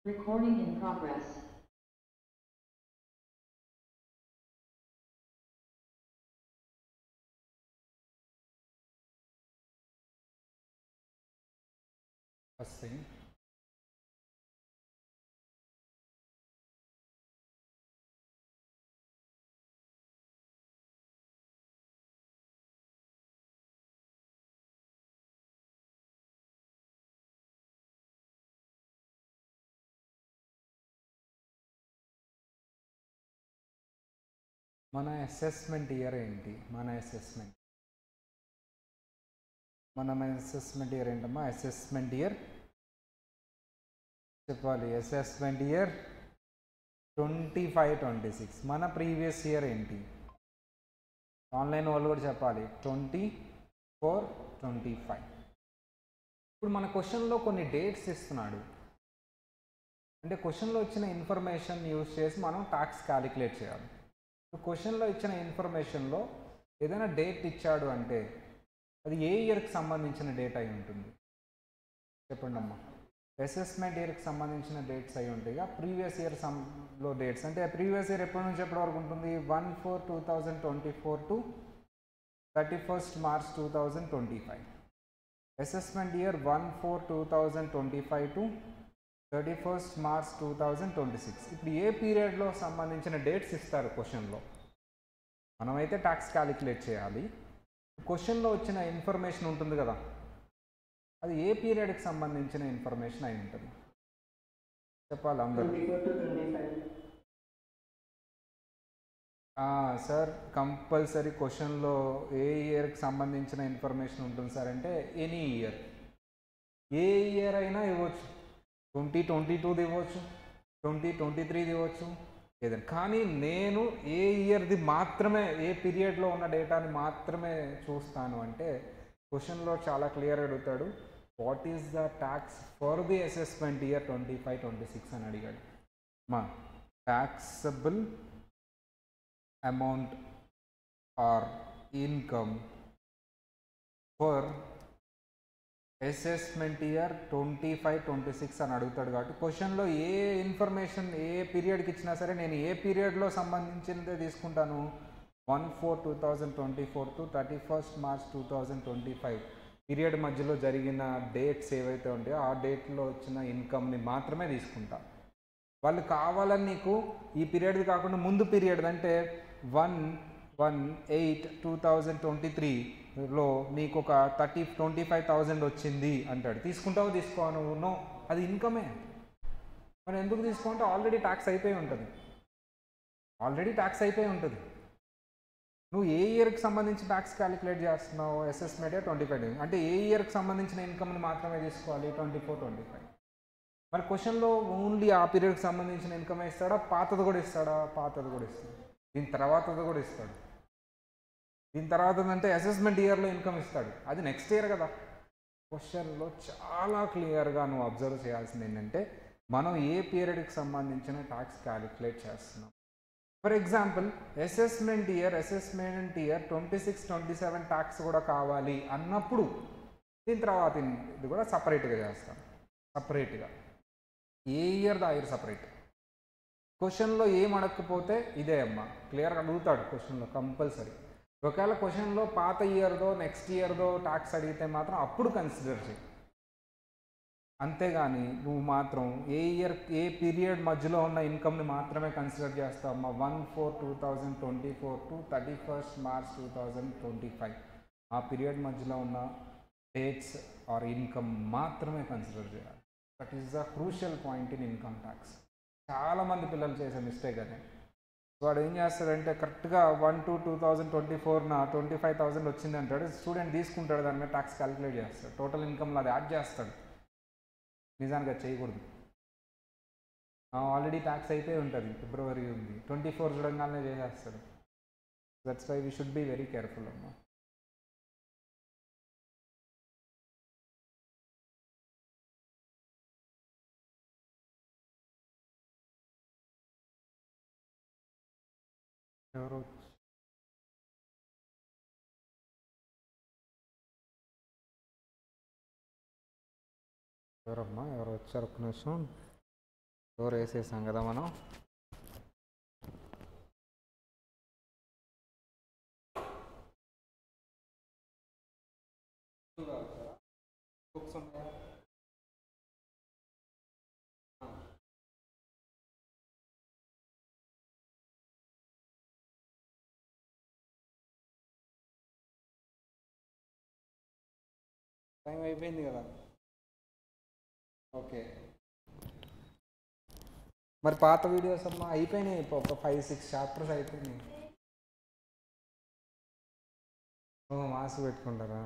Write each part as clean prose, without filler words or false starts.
Recording in progress. First thing, మన assessment year ఏంటి? మన అసెస్మెంట్ ఇయర్ ఏంటమ్మా? అసెస్మెంట్ ఇయర్ చెప్పాలి. Assessment year 25-26. మన ప్రీవియస్ ఇయర్ ఏంటి? ఆన్లైన్ వాళ్ళు కూడా చెప్పాలి. 24-25. ఇప్పుడు మన క్వశ్చన్లో కొన్ని డేట్స్ ఇస్తున్నాడు. అంటే క్వశ్చన్లో ఇచ్చిన ఇన్ఫర్మేషన్ యూజ్ చేసి మనం ట్యాక్స్ క్యాలిక్యులేట్ చేయాలి. క్వశ్చన్లో ఇచ్చిన ఇన్ఫర్మేషన్లో ఏదైనా డేట్ ఇచ్చాడు అంటే అది ఏ ఇయర్కి సంబంధించిన డేట్ అయి ఉంటుంది? చెప్పండి అమ్మా. అసెస్మెంట్ ఇయర్కి సంబంధించిన డేట్స్ అయి ఉంటాయి. ప్రీవియస్ ఇయర్ లో డేట్స్ అంటే ప్రీవియస్ ఇయర్ ఎప్పటి నుంచి ఎప్పటి వరకు ఉంటుంది? 1/4/2024 to 31st March 2025. Assessment year 1/4/2025 to 31st March 2026. ఇప్పుడు ఏ పీరియడ్లో సంబంధించిన డేట్స్ ఇస్తారు క్వశ్చన్లో? మనమైతే ట్యాక్స్ క్యాలిక్యులేట్ చేయాలి. క్వశ్చన్లో వచ్చిన ఇన్ఫర్మేషన్ ఉంటుంది కదా, అది ఏ పీరియడ్కి సంబంధించిన ఇన్ఫర్మేషన్ అయి ఉంటుంది? చెప్పాలి అందరూ. సార్ కంపల్సరీ క్వశ్చన్లో ఏ ఇయర్కి సంబంధించిన ఇన్ఫర్మేషన్ ఉంటుంది సార్ అంటే ఎనీ ఇయర్, ఏ ఇయర్ అయినా ఇవ్వచ్చు. 2022 ఇవ్వచ్చు, 2023 ఇవ్వచ్చు, ఏదైనా. కానీ నేను ఏ ఇయర్ది మాత్రమే, ఏ పీరియడ్లో ఉన్న డేటాని మాత్రమే చూస్తాను అంటే క్వశ్చన్లో చాలా క్లియర్ అడుగుతాడు. What is the tax for the assessment year 25-26 అని అడిగాడు. మా taxable amount or income for assessment year 25-26 అని అడుగుతాడు. కాబట్టి క్వశ్చన్లో ఏ ఇన్ఫర్మేషన్ ఏ పీరియడ్కి ఇచ్చినా సరే నేను ఏ పీరియడ్లో సంబంధించిందే తీసుకుంటాను. 1/4/2024 టు 31st March 2025 పీరియడ్ మధ్యలో జరిగిన డేట్స్ ఏవైతే ఉంటాయో ఆ డేట్లో వచ్చిన ఇన్కమ్ని మాత్రమే తీసుకుంటా. వాళ్ళు కావాలని నీకు ఈ పీరియడ్ది కాకుండా ముందు పీరియడ్ అంటే 1/1/8/2023లో నీకు ఒక 25,000 వచ్చింది అంటాడు. తీసుకుంటావు తీసుకోను? నో, అది ఇన్కమే. మరి ఎందుకు తీసుకుంటే ఆల్రెడీ ట్యాక్స్ అయిపోయి ఉంటుంది. నువ్వు ఏ ఇయర్కి సంబంధించి ట్యాక్స్ క్యాలిక్యులేట్ చేస్తున్నావు? అసెస్మెంట్ ఇయర్ 25 అంటే ఏ ఇయర్కి సంబంధించిన ఇన్కమ్ని మాత్రమే తీసుకోవాలి? 24-25. మరి క్వశ్చన్లో ఓన్లీ ఆ పీరియడ్కి సంబంధించిన ఇన్కమ్ ఇస్తాడా? పాతది కూడా ఇస్తాడు. దీని తర్వాతది కూడా ఇస్తాడు. దీని తర్వాత అంటే అసెస్మెంట్ ఇయర్లో ఇన్కమ్ ఇస్తాడు, అది నెక్స్ట్ ఇయర్ కదా. క్వశ్చన్లో చాలా క్లియర్గా నువ్వు అబ్జర్వ్ చేయాల్సింది ఏంటంటే మనం ఏ పీరియడ్కి సంబంధించిన ట్యాక్స్ క్యాలిక్యులేట్ చేస్తున్నాం. For example assessment year 26-27 tax కూడా కావాలి అన్నప్పుడు దీని తర్వాత ఇది కూడా సపరేట్గా చేస్తాం. సపరేట్గా ఏ ఇయర్ దా ఇయర్ సపరేట్. క్వశ్చన్లో ఏం అడగకపోతే ఇదే అమ్మా, క్లియర్గా అడుగుతాడు క్వశ్చన్లో కంపల్సరీ. ఒకవేళ క్వశ్చన్లో పాత ఇయర్దో నెక్స్ట్ ఇయర్దో ట్యాక్స్ అడిగితే మాత్రం అప్పుడు కన్సిడర్ చేయి. అంతేగాని నువ్వు మాత్రం ఏ ఇయర్ ఏ పీరియడ్ మధ్యలో ఉన్న ఇన్కమ్ని మాత్రమే కన్సిడర్ చేస్తావు అమ్మా. 1/4/2024 టు 31st March 2025 ఆ పీరియడ్ మధ్యలో ఉన్న డేట్స్ ఆర్ ఇన్కమ్ మాత్రమే కన్సిడర్ చేయాలి. That is the crucial point in income tax. చాలామంది పిల్లలు చేసే మిస్టేక్ అదే. వాడు ఏం చేస్తాడంటే కరెక్ట్గా 1/2/2024 25,000 వచ్చింది అంటాడు. స్టూడెంట్ తీసుకుంటాడు, దాని మీద ట్యాక్స్ క్యాలిక్యులేట్ చేస్తాడు, టోటల్ ఇన్కమ్లో అది యాడ్ చేస్తాడు. నిజానికి అది చేయకూడదు. ఆల్రెడీ ట్యాక్స్ అయిపోయి ఉంటుంది, ఫిబ్రవరి ఉంది, 24 చూడంగానే చేసేస్తాడు. That's why we should be very careful అమ్మా. ఎవరు ఎవరమ్మా ఎవరు వచ్చారు? ఒక నిమిషం. డోర్ వేసేసాం కదా మనం. టైం అయిపోయింది కదా. ఓకే, మరి పాత వీడియోస్ అమ్మా అయిపోయినాయి, ఒక 5-6 చాప్టర్స్ అయిపోయినాయి. మాస్క్ పెట్టుకుంటారా?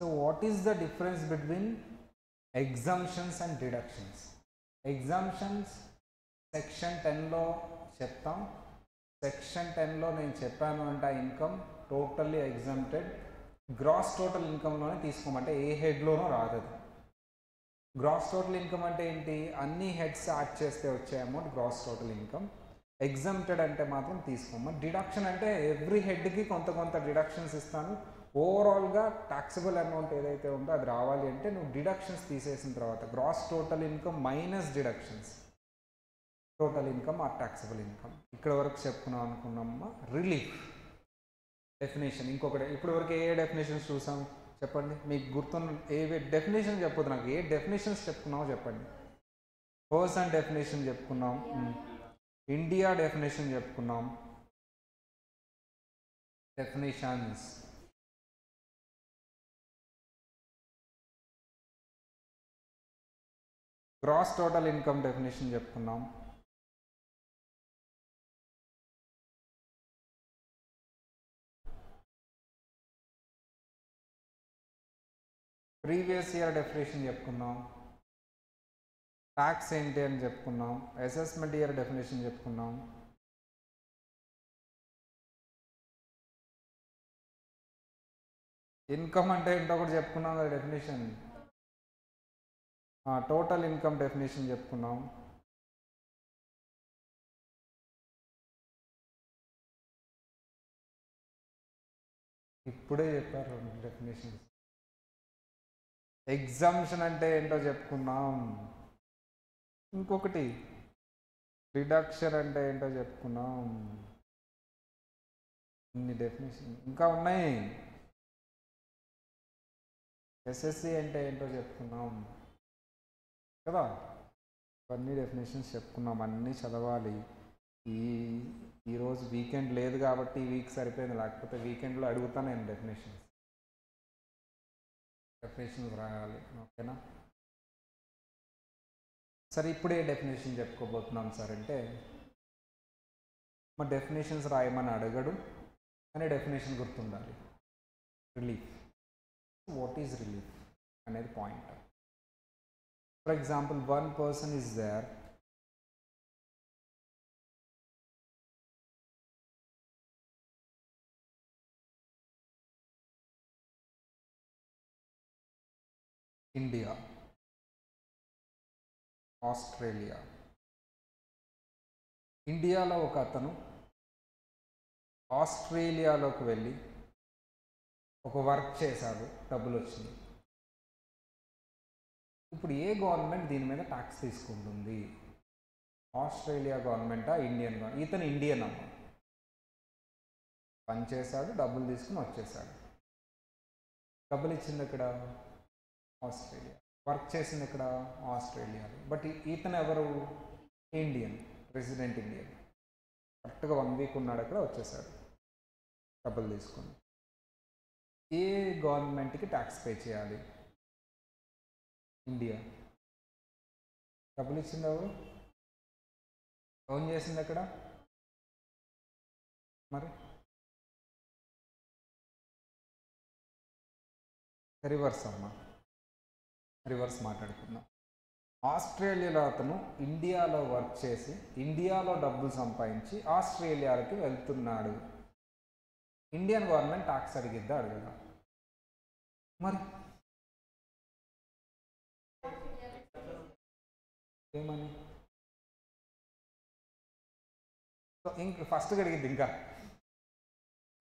So what is the difference between exemptions and deductions? Exemptions section 10లో చెప్తాం. సెక్షన్ 10లో నేను చెప్పాను అంటే income totally exempted, gross total ఇన్కమ్లోనే తీసుకోమంటే ఏ హెడ్లోనూ రాదు. గ్రాస్ టోటల్ ఇన్కమ్ అంటే ఏంటి? అన్ని హెడ్స్ యాడ్ చేస్తే వచ్చే amount gross total income. Exempted అంటే మాత్రం తీసుకోమా. డిడక్షన్ అంటే ఎవ్రీ హెడ్కి కొంత డిడక్షన్స్ ఇస్తాను, ఓవరాల్గా టాక్సిబుల్ అమౌంట్ ఏదైతే ఉందో అది రావాలి అంటే నువ్వు డిడక్షన్స్ తీసేసిన తర్వాత gross total income minus deductions, total income or taxable income. ఇక్కడ వరకు చెప్పుకున్నాం అనుకున్నామా. రిలీఫ్ డెఫినేషన్ ఇంకొకటి. ఇప్పుడు వరకు ఏ డెఫినేషన్స్ చూసాం చెప్పండి, మీకు గుర్తున్న ఏ డెఫినేషన్ చెప్పొద్దు నాకు, ఏ డెఫినేషన్స్ చెప్పుకున్నామో చెప్పండి. పర్సన్ డెఫినేషన్ చెప్పుకున్నాం, ఇండియా డెఫినేషన్ చెప్పుకున్నాం, definitions gross total income definition చెప్పుకున్నాం, ప్రీవియస్ ఇయర్ డెఫినేషన్ చెప్పుకున్నాం, ట్యాక్స్ ఏంటి అని చెప్పుకున్నాం, అసెస్మెంట్ ఇయర్ డెఫినేషన్ చెప్పుకున్నాం, ఇన్కమ్ అంటే ఏంటో కూడా చెప్పుకున్నాం కదా డెఫినేషన్, టోటల్ ఇన్కమ్ డెఫినేషన్ చెప్పుకున్నాం, ఇప్పుడే చెప్పారు డెఫినేషన్స్. ఎగ్జామ్షన్ అంటే ఏంటో చెప్పుకున్నాం, ఇంకొకటి రిడక్షన్ అంటే ఏంటో చెప్పుకున్నాం. ఇన్ని డెఫినేషన్ ఇంకా ఉన్నాయి. ఎస్ఎస్సి అంటే ఏంటో చెప్పుకున్నాం కదా. ఇవన్నీ డెఫినేషన్స్ చెప్పుకున్నాం, అన్నీ చదవాలి. ఈరోజు వీకెండ్ లేదు కాబట్టి ఈ వీక్ సరిపోయింది, లేకపోతే వీకెండ్లో అడుగుతాను నేను డెఫినేషన్స్ రాయాలి. ఓకేనా? సరే, ఇప్పుడు ఏ డెఫినేషన్ చెప్పుకోబోతున్నాం సార్ అంటే, మా డెఫినేషన్స్ రాయమని అడగడు అనే డెఫినేషన్ గుర్తుండాలి. రిలీఫ్, వాట్ ఈజ్ రిలీఫ్ అనేది point. For example, one person is there, India, Australia. ఇండియాలో ఒక అతను ఆస్ట్రేలియాలోకి వెళ్ళి ఒక వర్క్ చేశాడు, డబ్బులు వచ్చింది. ఇప్పుడు ఏ గవర్నమెంట్ దీని మీద ట్యాక్స్ తీసుకుంటుంది? ఆస్ట్రేలియా గవర్నమెంటా, ఇండియన్ గవర్నమెంట్? ఇతను ఇండియన్ అమ్మ, పని చేశాడు, డబ్బులు తీసుకుని వచ్చేసాడు. డబ్బులు ఇచ్చింది ఎక్కడ? ఆస్ట్రేలియా. వర్క్ చేసింది ఎక్కడ? ఆస్ట్రేలియాలో. బట్ ఇతను ఎవరు? Indian, resident Indian. కరెక్ట్గా 1 వీక్ ఉన్నాడు అక్కడ, వచ్చేసాడు డబ్బులు తీసుకుని. ఏ గవర్నమెంట్కి ట్యాక్స్ పే చేయాలి? ఇండియా. డబ్బులు ఇచ్చింది ఎవరు? ఓన్ చేసింది ఎక్కడ మరి? రివర్స్ అమ్మా, రివర్స్ మాట్లాడుకుందాం. ఆస్ట్రేలియాలో అతను ఇండియాలో వర్క్ చేసి ఇండియాలో డబ్బులు సంపాదించి ఆస్ట్రేలియాకి వెళ్తున్నాడు. ఇండియన్ గవర్నమెంట్ ట్యాక్స్ అడిగిద్దా? అడగదా? మరి ఏమని? ఇంక ఫస్ట్గా అడిగింది,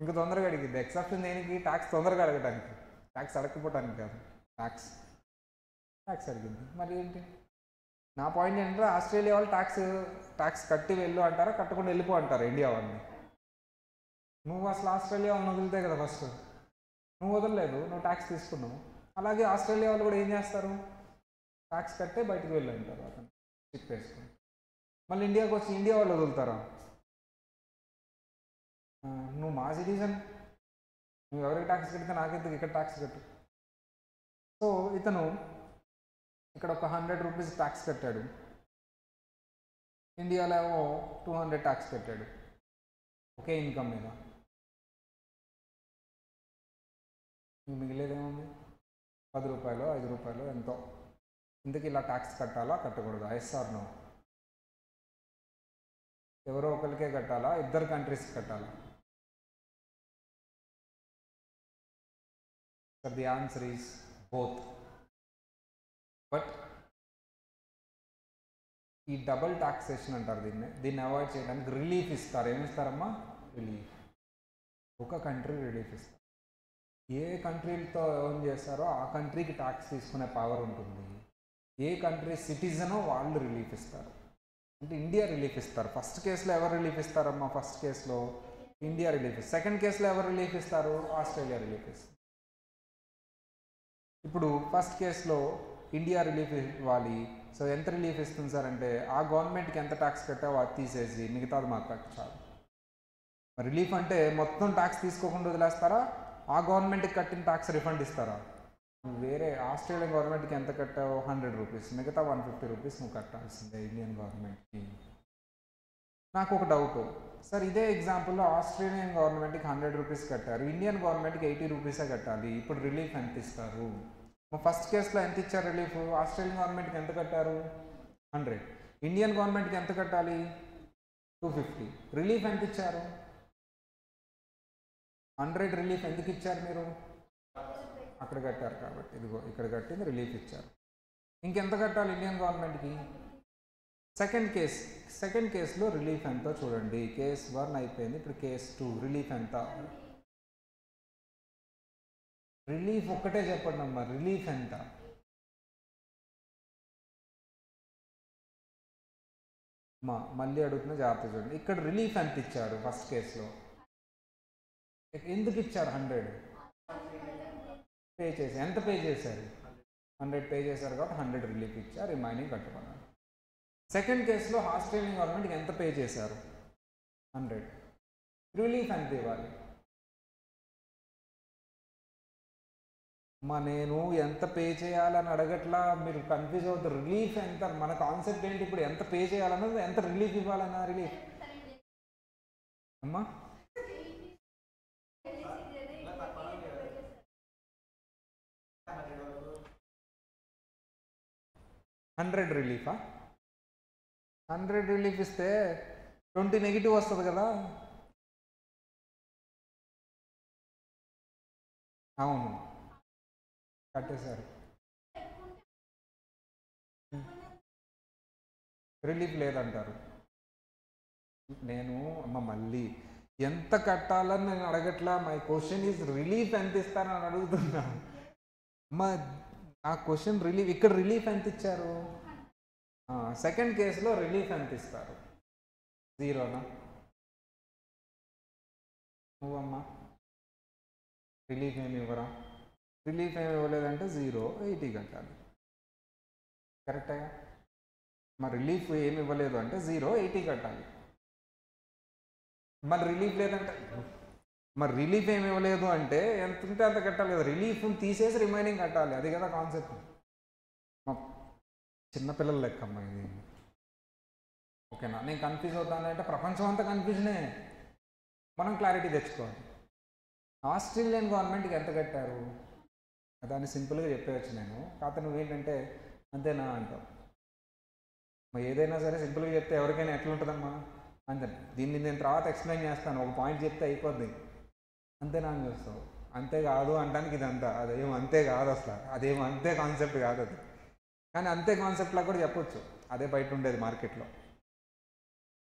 ఇంకా తొందరగా అడిగింది. ఎక్సెప్షన్ దేనికి? ట్యాక్స్ తొందరగా అడగడానికి, ట్యాక్స్ అడగకపోవడానికి కాదు, ట్యాక్స్ అడిగింది. మరి ఏంటి నా పాయింట్ ఏంటంటే, ఆస్ట్రేలియా వాళ్ళు ట్యాక్స్ కట్టి వెళ్ళు అంటారా, కట్టకుండా వెళ్ళిపో అంటారా ఇండియా వాళ్ళని? నువ్వు అసలు ఆస్ట్రేలియా వాళ్ళని వదిలితే కదా ఫస్ట్, నువ్వు వదలలేదు, నువ్వు ట్యాక్స్ తీసుకున్నావు. అలాగే ఆస్ట్రేలియా వాళ్ళు కూడా ఏం చేస్తారు? ట్యాక్స్ కట్టే బయటకు వెళ్ళి అంటారు, అతను చిప్ వేసుకుని. మళ్ళీ ఇండియాకి వచ్చి ఇండియా వాళ్ళు వదులుతారా? నువ్వు మా సిటిజన్, నువ్వు ఎవరికి ట్యాక్స్ కడితే నాకెందుకు ఇక్కడ ట్యాక్స్ కట్టు. సో ఇతను ఇక్కడ ఒక 100 రూపీస్ ట్యాక్స్ కట్టాడు, ఇండియాలో ఏమో 200 ట్యాక్స్ కట్టాడు ఒకే ఇన్కమ్ మీద. మిగిలేదేముంది? 10 రూపాయలు 5 రూపాయలు ఎంతో. ఇందుకు ఇలా ట్యాక్స్ కట్టాలా కట్టకూడదా? SR no? ఎవరో ఒకరికే కట్టాలా, ఇద్దరు కంట్రీస్కి కట్టాలా? The answer is both. But ఈ డబుల్ టాక్సేషన్ అంటారు దీన్ని అవాయిడ్ చేయడానికి రిలీఫ్ ఇస్తారు. ఏమిస్తారమ్మా? రిలీఫ్. ఒక కంట్రీ రిలీఫ్ ఇస్తారు. ఏ కంట్రీలతో ఏం చేస్తారో ఆ కంట్రీకి ట్యాక్స్ తీసుకునే పవర్ ఉంటుంది. ఏ కంట్రీ సిటిజనో వాళ్ళు రిలీఫ్ ఇస్తారు. అంటే ఇండియా రిలీఫ్ ఇస్తారు. ఫస్ట్ కేసులో ఎవరు రిలీఫ్ ఇస్తారమ్మా? ఫస్ట్ కేసులో ఇండియా రిలీఫ్ ఇస్తారు. సెకండ్ కేసులో ఎవరు రిలీఫ్ ఇస్తారు? ఆస్ట్రేలియా రిలీఫ్ ఇస్తారు. ఇప్పుడు ఫస్ట్ కేసులో ఇండియా రిలీఫ్ ఇవ్వాలి. సో ఎంత రిలీఫ్ ఇస్తుంది సార్ అంటే, ఆ గవర్నమెంట్కి ఎంత ట్యాక్స్ కట్టావో అది తీసేసి మిగతాది మాకు కట్టాలి. రిలీఫ్ అంటే మొత్తం ట్యాక్స్ తీసుకోకుండా వదిలేస్తారా? ఆ గవర్నమెంట్కి కట్టిన ట్యాక్స్ రిఫండ్ ఇస్తారా? వేరే ఆస్ట్రేలియన్ గవర్నమెంట్కి ఎంత కట్టావో 100 రూపీస్, మిగతా 150 రూపీస్ నువ్వు కట్టాల్సిందే ఇండియన్ గవర్నమెంట్కి. నాకు ఒక డౌట్ సార్, ఇదే ఎగ్జాంపుల్లో ఆస్ట్రేలియన్ గవర్నమెంట్కి 100 రూపీస్ కట్టారు, ఇండియన్ గవర్నమెంట్కి 80 రూపీసే కట్టాలి. ఇప్పుడు రిలీఫ్ ఎంత ఇస్తారు? ఫస్ట్ కేసులో ఎంత ఇచ్చారు రిలీఫ్? ఆస్ట్రేలియన్ గవర్నమెంట్కి ఎంత కట్టారు? 100. ఇండియన్ గవర్నమెంట్కి ఎంత కట్టాలి? 250. రిలీఫ్ ఎంత ఇచ్చారు? 100 రిలీఫ్ ఎందుకు ఇచ్చారు మీరు? అక్కడ కట్టారు కాబట్టి. ఇదిగో ఇక్కడ కట్టింది రిలీఫ్ ఇచ్చారు. ఇంకెంత కట్టాలి ఇండియన్ గవర్నమెంట్కి? సెకండ్ కేసులో రిలీఫ్ ఎంతో చూడండి. కేస్ 1 అయిపోయింది, ఇప్పుడు కేస్ 2 రిలీఫ్ ఎంత? రిలీఫ్ ఒక్కటే చెప్పండి అమ్మా, రిలీఫ్ ఎంత? మళ్ళీ అడుగుతున్నా, జాగ్రత్త చూడండి. ఇక్కడ రిలీఫ్ ఎంత ఇచ్చారు ఫస్ట్ కేసులో? ఎందుకు ఇచ్చారు 100? పే చేసి ఎంత పే చేశారు? 100 పే చేశారు కాబట్టి 100 రిలీఫ్ ఇచ్చారు, రిమైనింగ్ కట్టుకున్నారు. సెకండ్ కేసులో ఆస్ట్రేలియన్ గవర్నమెంట్కి ఎంత పే చేశారు? 100. రిలీఫ్ ఎంత ఇవ్వాలి? నేను ఎంత పే చేయాలని అడగట్లా, మీరు కన్ఫ్యూజ్ అవుతారు. రిలీఫ్ ఎంత? మన కాన్సెప్ట్ ఏంటి ఇప్పుడు? ఎంత పే చేయాలన్నది, ఎంత రిలీఫ్ ఇవ్వాలన్నా. రిలీఫ్ అమ్మా 100 రిలీఫా? 100 రిలీఫ్ ఇస్తే 20 నెగిటివ్ వస్తుంది కదా. అవును, కట్టేశారు. రిలీఫ్ లేదంటారు. మళ్ళీ ఎంత కట్టాలని నేను అడగట్లా. మై క్వశ్చన్ ఈజ్ రిలీఫ్ ఎంత ఇస్తారని అడుగుతున్నా. ఆ క్వశ్చన్ రిలీఫ్, ఇక్కడ రిలీఫ్ ఎంత ఇచ్చారు? సెకండ్ కేసులో రిలీఫ్ ఎంత ఇస్తారు? 0నా? నువ్వమ్మా రిలీఫ్ ఏమి ఇవ్వరా? రిలీఫ్ ఏమి ఇవ్వలేదంటే 0, 80 కట్టాలి. కరెక్టే. మరి రిలీఫ్ ఏమి ఇవ్వలేదు అంటే 0, 80 కట్టాలి. మరి రిలీఫ్ లేదంటే, మరి రిలీఫ్ ఏమి ఇవ్వలేదు అంటే ఎంత ఉంటే అంత కట్టాలి కదా. రిలీఫ్ తీసేసి రిమైనింగ్ కట్టాలి, అది కదా కాన్సెప్ట్. చిన్నపిల్లల లెక్కమ్మా ఇది. ఓకేనా? నేను కన్ఫ్యూజ్ అవుతానంటే ప్రపంచం అంతా కన్ఫ్యూజనే. మనం క్లారిటీ తెచ్చుకోవాలి. ఆస్ట్రేలియన్ గవర్నమెంట్కి ఎంత కట్టారు? దాన్ని సింపుల్గా చెప్పేయచ్చు నేను. కాకపోతే నువ్వేంటంటే అంతేనా అంటావు. మరి ఏదైనా సరే సింపుల్గా చెప్తే ఎవరికైనా ఎట్లుంటుందమ్మా? అంతే. దీన్ని నేను తర్వాత ఎక్స్ప్లెయిన్ చేస్తాను, ఒక పాయింట్ చెప్తే అయిపోద్ది. అంతేనా అని చూస్తావు. అంతే కాదు అనడానికి ఇదంతా. అదేం అంతే కాదు అసలు, అదేం అంతే కాన్సెప్ట్ కాదు అది. కానీ అంతే కాన్సెప్ట్లా కూడా చెప్పొచ్చు. అదే బయట ఉండేది మార్కెట్లో.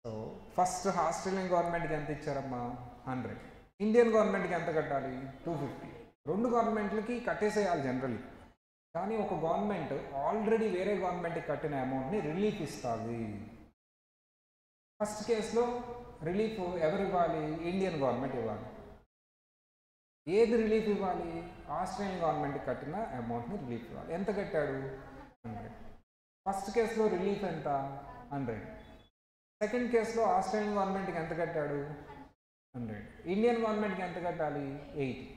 సో ఫస్ట్ ఆస్ట్రేలియన్ గవర్నమెంట్కి ఎంత ఇచ్చారమ్మా? 100. ఇండియన్ గవర్నమెంట్కి ఎంత కట్టాలి? 250. రెండు గవర్నమెంట్లకి కట్టేసేయాలి జనరల్లీ. కానీ ఒక గవర్నమెంట్ ఆల్రెడీ వేరే గవర్నమెంట్కి కట్టిన అమౌంట్ని రిలీఫ్ ఇస్తుంది. ఫస్ట్ కేసులో రిలీఫ్ ఎవరు ఇవ్వాలి? ఇండియన్ గవర్నమెంట్ ఇవ్వాలి. ఏది రిలీఫ్ ఇవ్వాలి? ఆస్ట్రేలియన్ గవర్నమెంట్కి కట్టిన అమౌంట్ని రిలీఫ్ ఇవ్వాలి. ఎంత కట్టాడు? 100. ఫస్ట్ కేసులో రిలీఫ్ ఎంత? 100. సెకండ్ కేసులో ఆస్ట్రేలియన్ గవర్నమెంట్కి ఎంత కట్టాడు? 100. ఇండియన్ గవర్నమెంట్కి ఎంత కట్టాలి? 80.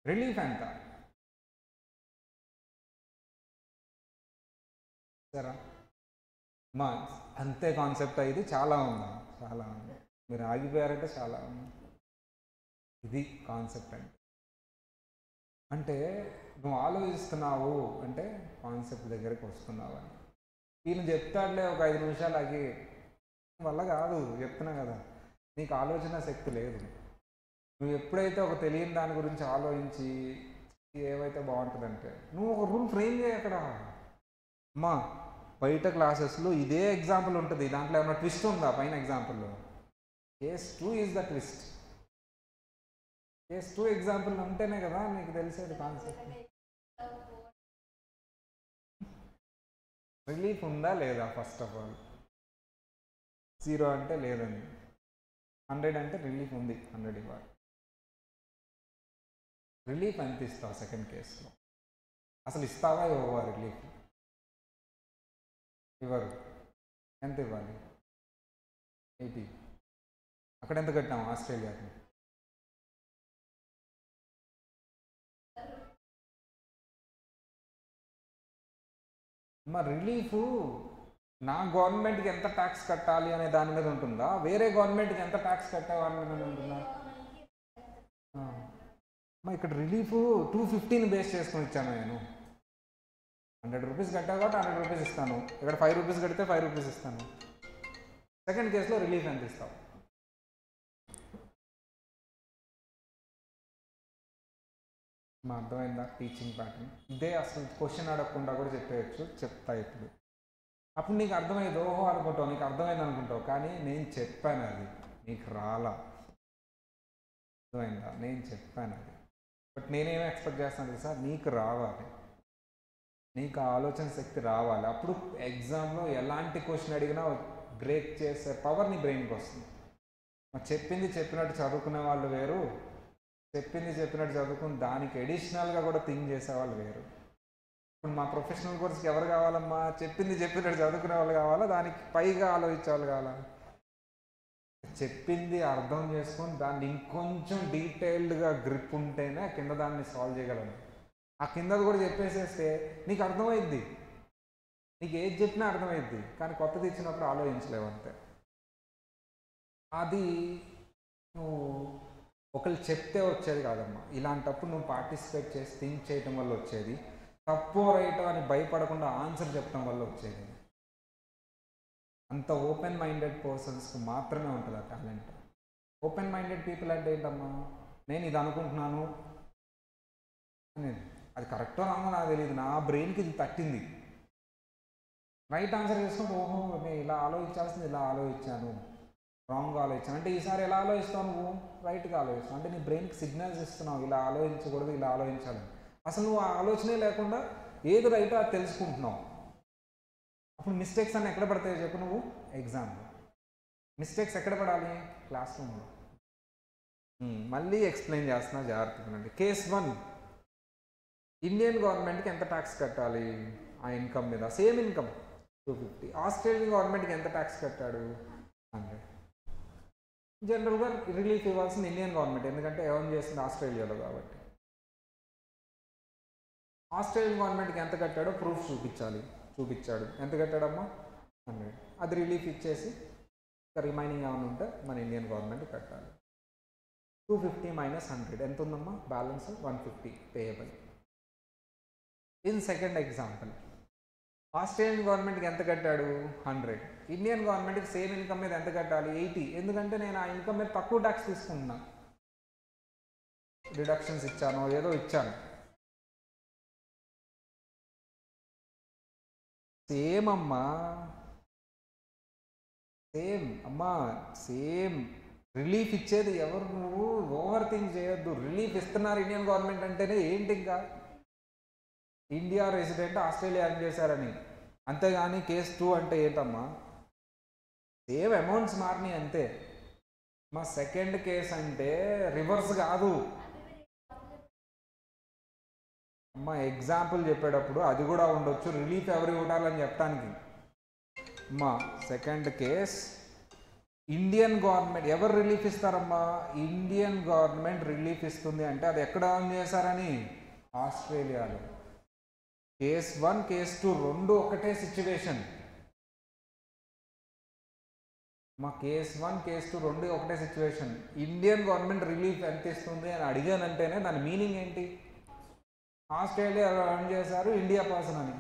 రిలీఫ్ ఎంత? సరే మా అంతే కాన్సెప్ట్. ఇది చాలా ఉంది, చాలా ఉంది. మీరు ఆగిపోయారంటే చాలా ఉంది. ఇది కాన్సెప్ట్ అంటే నువ్వు ఆలోచిస్తున్నావు అంటే కాన్సెప్ట్ దగ్గరికి వస్తున్నావు అని. ఈయన చెప్తాడులే ఒక 5 నిమిషాలు ఆగి, వల్ల కాదు, చెప్తున్నా కదా, నీకు ఆలోచన శక్తి లేదు. నువ్వు ఎప్పుడైతే ఒక తెలియని దాని గురించి ఆలోచించి ఏవైతే బాగుంటుందంటే నువ్వు ఒక రూల్ ఫ్రేమ్ చేయ. అక్కడ అమ్మా బయట క్లాసెస్లో ఇదే ఎగ్జాంపుల్ ఉంటుంది, దాంట్లో ఏమైనా ట్విస్ట్ ఉందా? పైన ఎగ్జాంపుల్లో case 2 is the twist. Case 2 example ఉంటేనే కదా నీకు తెలిసేది కాన్సెప్ట్. రిలీఫ్ ఉందా లేదా? ఫస్ట్ ఆఫ్ ఆల్ 0 అంటే లేదండి, 100 అంటే రిలీఫ్ ఉంది, 100 ఇవ్వాలి. రిలీఫ్ ఎంత ఇస్తావు సెకండ్ కేసులో? అసలు ఇస్తావా ఇవ్వవా రిలీఫ్? ఇవ్వరు. ఎంత ఇవ్వాలి? 80. అక్కడ ఎంత కట్టాము ఆస్ట్రేలియాకి? రిలీఫ్ నా గవర్నమెంట్కి ఎంత ట్యాక్స్ కట్టాలి అనే దాని మీద ఉంటుందా? వేరే గవర్నమెంట్కి ఎంత ట్యాక్స్ కట్టావు అనే మీద ఉంటుందా? ఇక్కడ రిలీఫ్ 250ని బేస్ చేసుకొని ఇచ్చాను నేను. 100 రూపీస్ కట్టావు కాబట్టి 100 రూపీస్ ఇస్తాను. ఇక్కడ 5 రూపీస్ కడితే 5 రూపీస్ ఇస్తాను. సెకండ్ కేసులో రిలీఫ్ ఎంత ఇస్తావు? మా అర్థమైందా టీచింగ్ ప్యాటర్న్? ఇదే అసలు క్వశ్చన్ అడగకుండా కూడా చెప్పేయచ్చు. చెప్తా ఇప్పుడు. అప్పుడు నీకు అర్థమైంది, ఓహో అనుకుంటావు, నీకు అర్థమైంది అనుకుంటావు. కానీ నేను చెప్పాను, అది నీకు రాలా. అర్థమైందా? నేను చెప్పాను అది. బట్ నేనేమి ఎక్స్పెక్ట్ చేస్తాను తెలుసా? నీకు రావాలి, నీకు ఆలోచన శక్తి రావాలి. అప్పుడు ఎగ్జామ్లో ఎలాంటి క్వశ్చన్ అడిగినా బ్రేక్ చేసే పవర్ నీ బ్రెయిన్కి వస్తుంది. చెప్పింది చెప్పినట్టు చదువుకునే వాళ్ళు వేరు, చెప్పింది చెప్పినట్టు చదువుకుని దానికి ఎడిషనల్గా కూడా థింక్ చేసేవాళ్ళు వేరు. ఇప్పుడు మా ప్రొఫెషనల్ కోర్స్కి ఎవరు కావాలమ్మా? చెప్పింది చెప్పినట్టు చదువుకునే వాళ్ళు కావాలా, దానికి పైగా ఆలోచించే వాళ్ళు కావాలా? చెప్పింది అర్థం చేసుకొని దాన్ని ఇంకొంచెం డీటెయిల్డ్గా గ్రిప్ ఉంటేనే కింద దాన్ని సాల్వ్ చేయగలను. ఆ కిందది కూడా చెప్పేసేస్తే నీకు అర్థమైద్ది, నీకు ఏది చెప్పినా అర్థమైద్ది. కానీ కొత్తది ఇచ్చినప్పుడు ఆలోచించలేవు అంతే. అది నువ్వు ఒకళ్ళు చెప్తే వచ్చేది కాదమ్మా. ఇలాంటప్పుడు నువ్వు పార్టిసిపేట్ చేసి థింక్ చేయటం వల్ల వచ్చేది. తప్పో రైటో అని భయపడకుండా ఆన్సర్ చెప్పడం వల్ల వచ్చేది. అంత ఓపెన్ మైండెడ్ పర్సన్స్కి మాత్రమే ఉంటుంది ఆ టాలెంట్. ఓపెన్ మైండెడ్ పీపుల్ అంటే ఏంటమ్మా? నేను ఇది అనుకుంటున్నాను అనేది, అది కరెక్టో రామో నాకు తెలియదు, నా బ్రెయిన్కి ఇది తట్టింది, రైట్ ఆన్సర్ చేసుకుంటే ఓహో నేను ఇలా ఆలోచించాల్సింది ఇలా ఆలోచించాను, రాంగ్గా ఆలోచించాను అంటే ఈసారి ఎలా ఆలోచిస్తావు నువ్వు? రైట్గా ఆలోచిస్తావు. అంటే నీ బ్రెయిన్కి సిగ్నల్స్ ఇస్తున్నావు, ఇలా ఆలోచించకూడదు, ఇలా ఆలోచించాలి. అసలు నువ్వు ఆ ఆలోచనే లేకుండా ఏది రైటో అది తెలుసుకుంటున్నావు. అప్పుడు మిస్టేక్స్ అన్నీ ఎక్కడ పడతాయో చెప్పు నువ్వు? ఎగ్జామ్లో. మిస్టేక్స్ ఎక్కడ పడాలి? క్లాస్ రూమ్లో. మళ్ళీ ఎక్స్ప్లెయిన్ చేస్తున్నా, జాగ్రత్తగా. కేస్ 1, ఇండియన్ గవర్నమెంట్కి ఎంత ట్యాక్స్ కట్టాలి ఆ ఇన్కమ్ మీద? Same income 250. ఆస్ట్రేలియన్ గవర్నమెంట్కి ఎంత ట్యాక్స్ కట్టాడు? 100. జనరల్గా రిలీఫ్ ఇవ్వాల్సింది ఇండియన్ గవర్నమెంట్, ఎందుకంటే ఎర్న్ చేసింది ఆస్ట్రేలియాలో కాబట్టి. ఆస్ట్రేలియన్ గవర్నమెంట్కి ఎంత కట్టాడో ప్రూఫ్ చూపించాలి. చూపించాడు. ఎంత కట్టాడమ్మా? 100. అది రిలీఫ్ ఇచ్చేసి ఇంకా రిమైనింగ్ ఏమైనా ఉంటే మన ఇండియన్ గవర్నమెంట్ కట్టాలి. 250 మైనస్ 100 ఎంత ఉందమ్మా? Balance 150 payable. In second example, Australian గవర్నమెంట్కి ఎంత కట్టాడు? 100. ఇండియన్ గవర్నమెంట్కి సేమ్ ఇన్కమ్ మీద ఎంత కట్టాలి? 80. ఎందుకంటే నేను ఆ ఇన్కమ్ మీద తక్కువ ట్యాక్స్ తీసుకుంటున్నా, డిడక్షన్స్ ఇచ్చాను, ఏదో ఇచ్చాను. సేమ్ అమ్మా, సేమ్ అమ్మా, సేమ్. రిలీఫ్ ఇచ్చేది ఎవరు? నువ్వు ఓవర్ థింక్ చేయొద్దు. రిలీఫ్ ఇస్తున్నారు ఇండియన్ గవర్నమెంట్ అంటేనే ఏంటి, ఇంకా ఇండియా రెసిడెంట్ ఆస్ట్రేలియా అని చేశారని, అంతేగాని కేస్ 2 అంటే ఏంటమ్మా? సేమ్ అమౌంట్స్ మారినాయి అంతే. మా సెకండ్ కేస్ అంటే రివర్స్ కాదు అమ్మా. ఎగ్జాంపుల్ చెప్పేటప్పుడు అది కూడా ఉండొచ్చు, రిలీఫ్ ఎవరు ఇవ్వాలని చెప్పడానికి. అమ్మా సెకండ్ కేస్ ఇండియన్ గవర్నమెంట్ ఎవరు రిలీఫ్ ఇస్తారమ్మా? ఇండియన్ గవర్నమెంట్ రిలీఫ్ ఇస్తుంది అంటే అది ఎక్కడ ఆన్ చేశారని? ఆస్ట్రేలియాలో. కేస్ 1 కేస్ 2 రెండు ఒకటే సిచ్యువేషన్. మా కేస్ 1 కేస్ 2 రెండు ఒకటే సిచ్యువేషన్. ఇండియన్ గవర్నమెంట్ రిలీఫ్ ఎంత ఇస్తుంది అని అడిగానంటేనే దాని మీనింగ్ ఏంటి? ఆస్ట్రేలియాలో రన్ చేశారు ఇండియా పర్సన్ అని.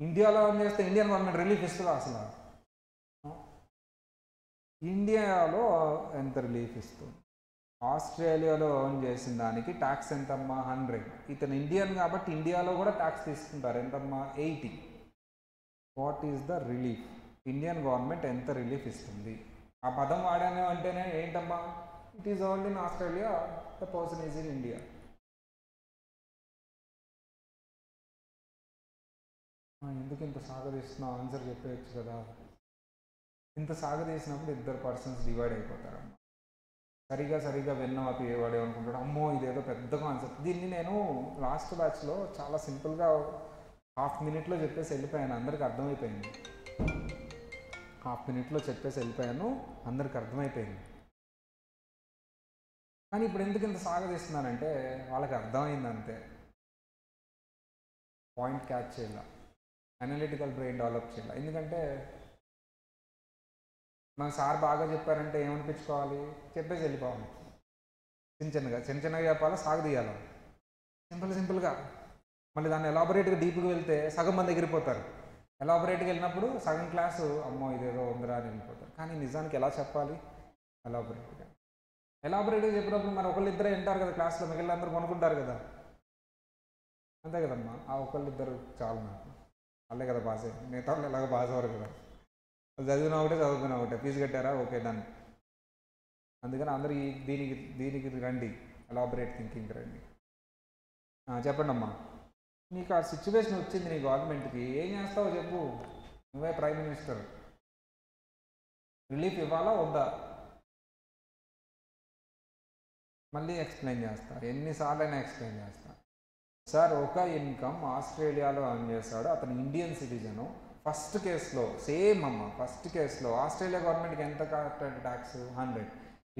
ఇండియాలో రన్ చేస్తే ఇండియన్ గవర్నమెంట్ రిలీఫ్ ఇస్తుందా అసలు? ఇండియాలో ఎంత రిలీఫ్ ఇస్తుంది? ఆస్ట్రేలియాలో ఎర్న్ చేసిన దానికి ట్యాక్స్ ఎంతమ్మా? 100. ఇతను ఇండియన్ కాబట్టి ఇండియాలో కూడా ట్యాక్స్ తీసుకుంటారు. ఎంతమ్మా? 80. What is the relief? Indian government ఎంత రిలీఫ్ ఇస్తుంది? ఆ పదం వాడాను అంటేనే ఏంటమ్మా? It is only in Australia, the person is in India. ఎందుకు ఇంత సాగదీస్తున్నా? ఆన్సర్ చెప్పేయచ్చు కదా. ఇంత సాగదీసినప్పుడు ఇద్దరు పర్సన్స్ డివైడ్ అయిపోతారమ్మా. సరిగా విన్నవాపి వాడు ఏమనుకుంటాడు, అమ్మో ఇదేదో పెద్ద కాన్సెప్ట్. దీన్ని నేను లాస్ట్ బ్యాచ్లో చాలా సింపుల్గా హాఫ్ మినిట్లో చెప్పేసి వెళ్ళిపోయాను, అందరికి అర్థమైపోయింది. హాఫ్ మినిట్లో చెప్పేసి వెళ్ళిపోయాను, అందరికి అర్థమైపోయింది. కానీ ఇప్పుడు ఎందుకు ఇంత సాగదీస్తున్నానంటే వాళ్ళకి అర్థమైంది అంతే. పాయింట్ క్యాచ్ చేయాల, అనలిటికల్ బ్రెయిన్ డెవలప్ చేయాలి. ఎందుకంటే మన సార్ బాగా చెప్పారంటే ఏమనిపించుకోవాలి? చెప్పేసి వెళ్ళిపోవాలి. చిన్న చిన్నగా చెప్పాలా, సాగదీయాలి సింపుల్గా. మళ్ళీ దాన్ని ఎలాబొరేట్గా డీప్గా వెళ్తే సగం మంది ఎగిరిపోతారు. ఎలాబొరేట్గా వెళ్ళినప్పుడు సగం క్లాసు అమ్మో ఇదేదో ఉందిరా అని వెళ్ళిపోతారు. కానీ నిజానికి ఎలా చెప్పాలి? ఎలాబొరేట్గా చెప్పినప్పుడు మరి ఒకళ్ళిద్దరే వింటారు కదా క్లాస్లో, మిగిలిన అందరూ కొనుక్కుంటారు కదా. అంతే కదమ్మా, ఆ ఒకళ్ళిద్దరు చాలు నాకు. వాళ్ళే కదా పాస్ అయ్యి, మిగతా వాళ్ళు ఎలాగో పాస్ అవ్వరు కదా. చదివినా ఒకటే ఫీజు కట్టారా, ఓకే డన్. అందుకని అందరూ దీనికి రండి, ఎలాబొరేట్ థింకింగ్ రండి. చెప్పండి అమ్మా, నీకు ఆ సిచ్యువేషన్ వచ్చింది నీ గవర్నమెంట్కి, ఏం చేస్తావో చెప్పు. నువ్వే ప్రైమ్ మినిస్టర్, రిలీఫ్ ఇవ్వాలా వద్దా? మళ్ళీ ఎక్స్ప్లెయిన్ చేస్తా, ఎన్నిసార్లు అయినా ఎక్స్ప్లెయిన్ చేస్తా. సార్ ఒక ఇన్కమ్ ఆస్ట్రేలియాలో ఎర్న్ చేస్తాడు, అతను ఇండియన్ సిటిజను. ఫస్ట్ కేసులో సేమ్ అమ్మ, ఫస్ట్ కేసులో ఆస్ట్రేలియా గవర్నమెంట్కి ఎంత కట్టాడు ట్యాక్స్? 100.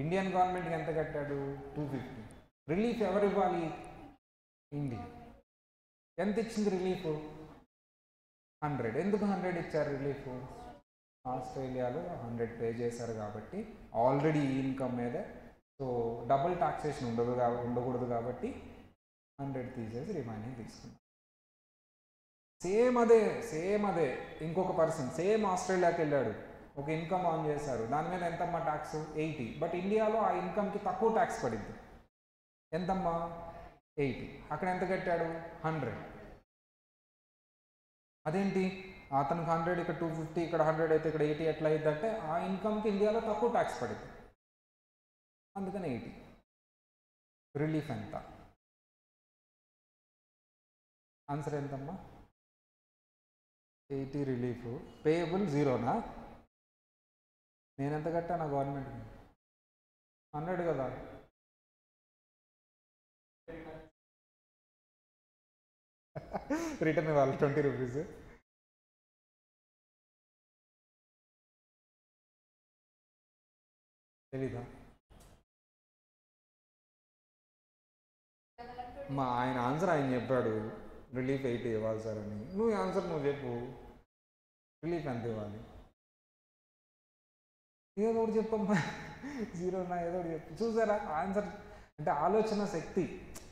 ఇండియన్ గవర్నమెంట్కి ఎంత కట్టాడు? 250. రిలీఫ్ ఎవరు ఇవ్వాలి? ఇండియా. ఎంత ఇచ్చింది రిలీఫ్? 100. ఎందుకు 100 ఇచ్చారు రిలీఫ్? ఆస్ట్రేలియాలో 100 పే చేశారు కాబట్టి ఆల్రెడీ ఈ ఇన్కమ్ మీదే, సో డబుల్ టాక్సేషన్ ఉండకూడదు కాబట్టి 100 తీసేసి రిమైనింగ్ తీసుకున్నాం. సేమ్ అదే ఇంకొక పర్సన్ సేమ్ ఆస్ట్రేలియాకి వెళ్ళాడు, ఒక ఇన్కమ్ ఆన్ చేశారు, దాని మీద ఎంతమ్మా ట్యాక్స్? 80. బట్ ఇండియాలో ఆ ఇన్కమ్కి తక్కువ ట్యాక్స్ పడింది. ఎంతమ్మా? 80. అక్కడ ఎంత కట్టాడు? 100. అదేంటి అతనికి 100, ఇక్కడ 250, ఇక్కడ 100 అయితే ఇక్కడ 80 ఎట్లా అయిందంటే ఆ ఇన్కమ్కి ఇండియాలో తక్కువ ట్యాక్స్ పడింది, అందుకని 80. రిలీఫ్ ఎంత? ఆన్సర్ ఎంతమ్మా? 80 రిలీఫ్. పేయబుల్ 0నా? నేనెంత కట్టాను గవర్నమెంట్కి? 100 కదా. రిటర్న్ ఇవ్వాలి 20 రూపీస్. తెలీదా? ఆయన ఆన్సర్ ఆయన చెప్పాడు, రిలీఫ్ 80 ఇవ్వాలి సార్ అని. నువ్వు ఆన్సర్ నువ్వు చెప్పు, రిలీఫ్ ఎంత ఇవ్వాలి? ఏదో ఒకటి చెప్పమ్మా, 0నా ఏదో ఒకటి చెప్పు. చూసారా ఆన్సర్ అంటే ఆలోచన శక్తి,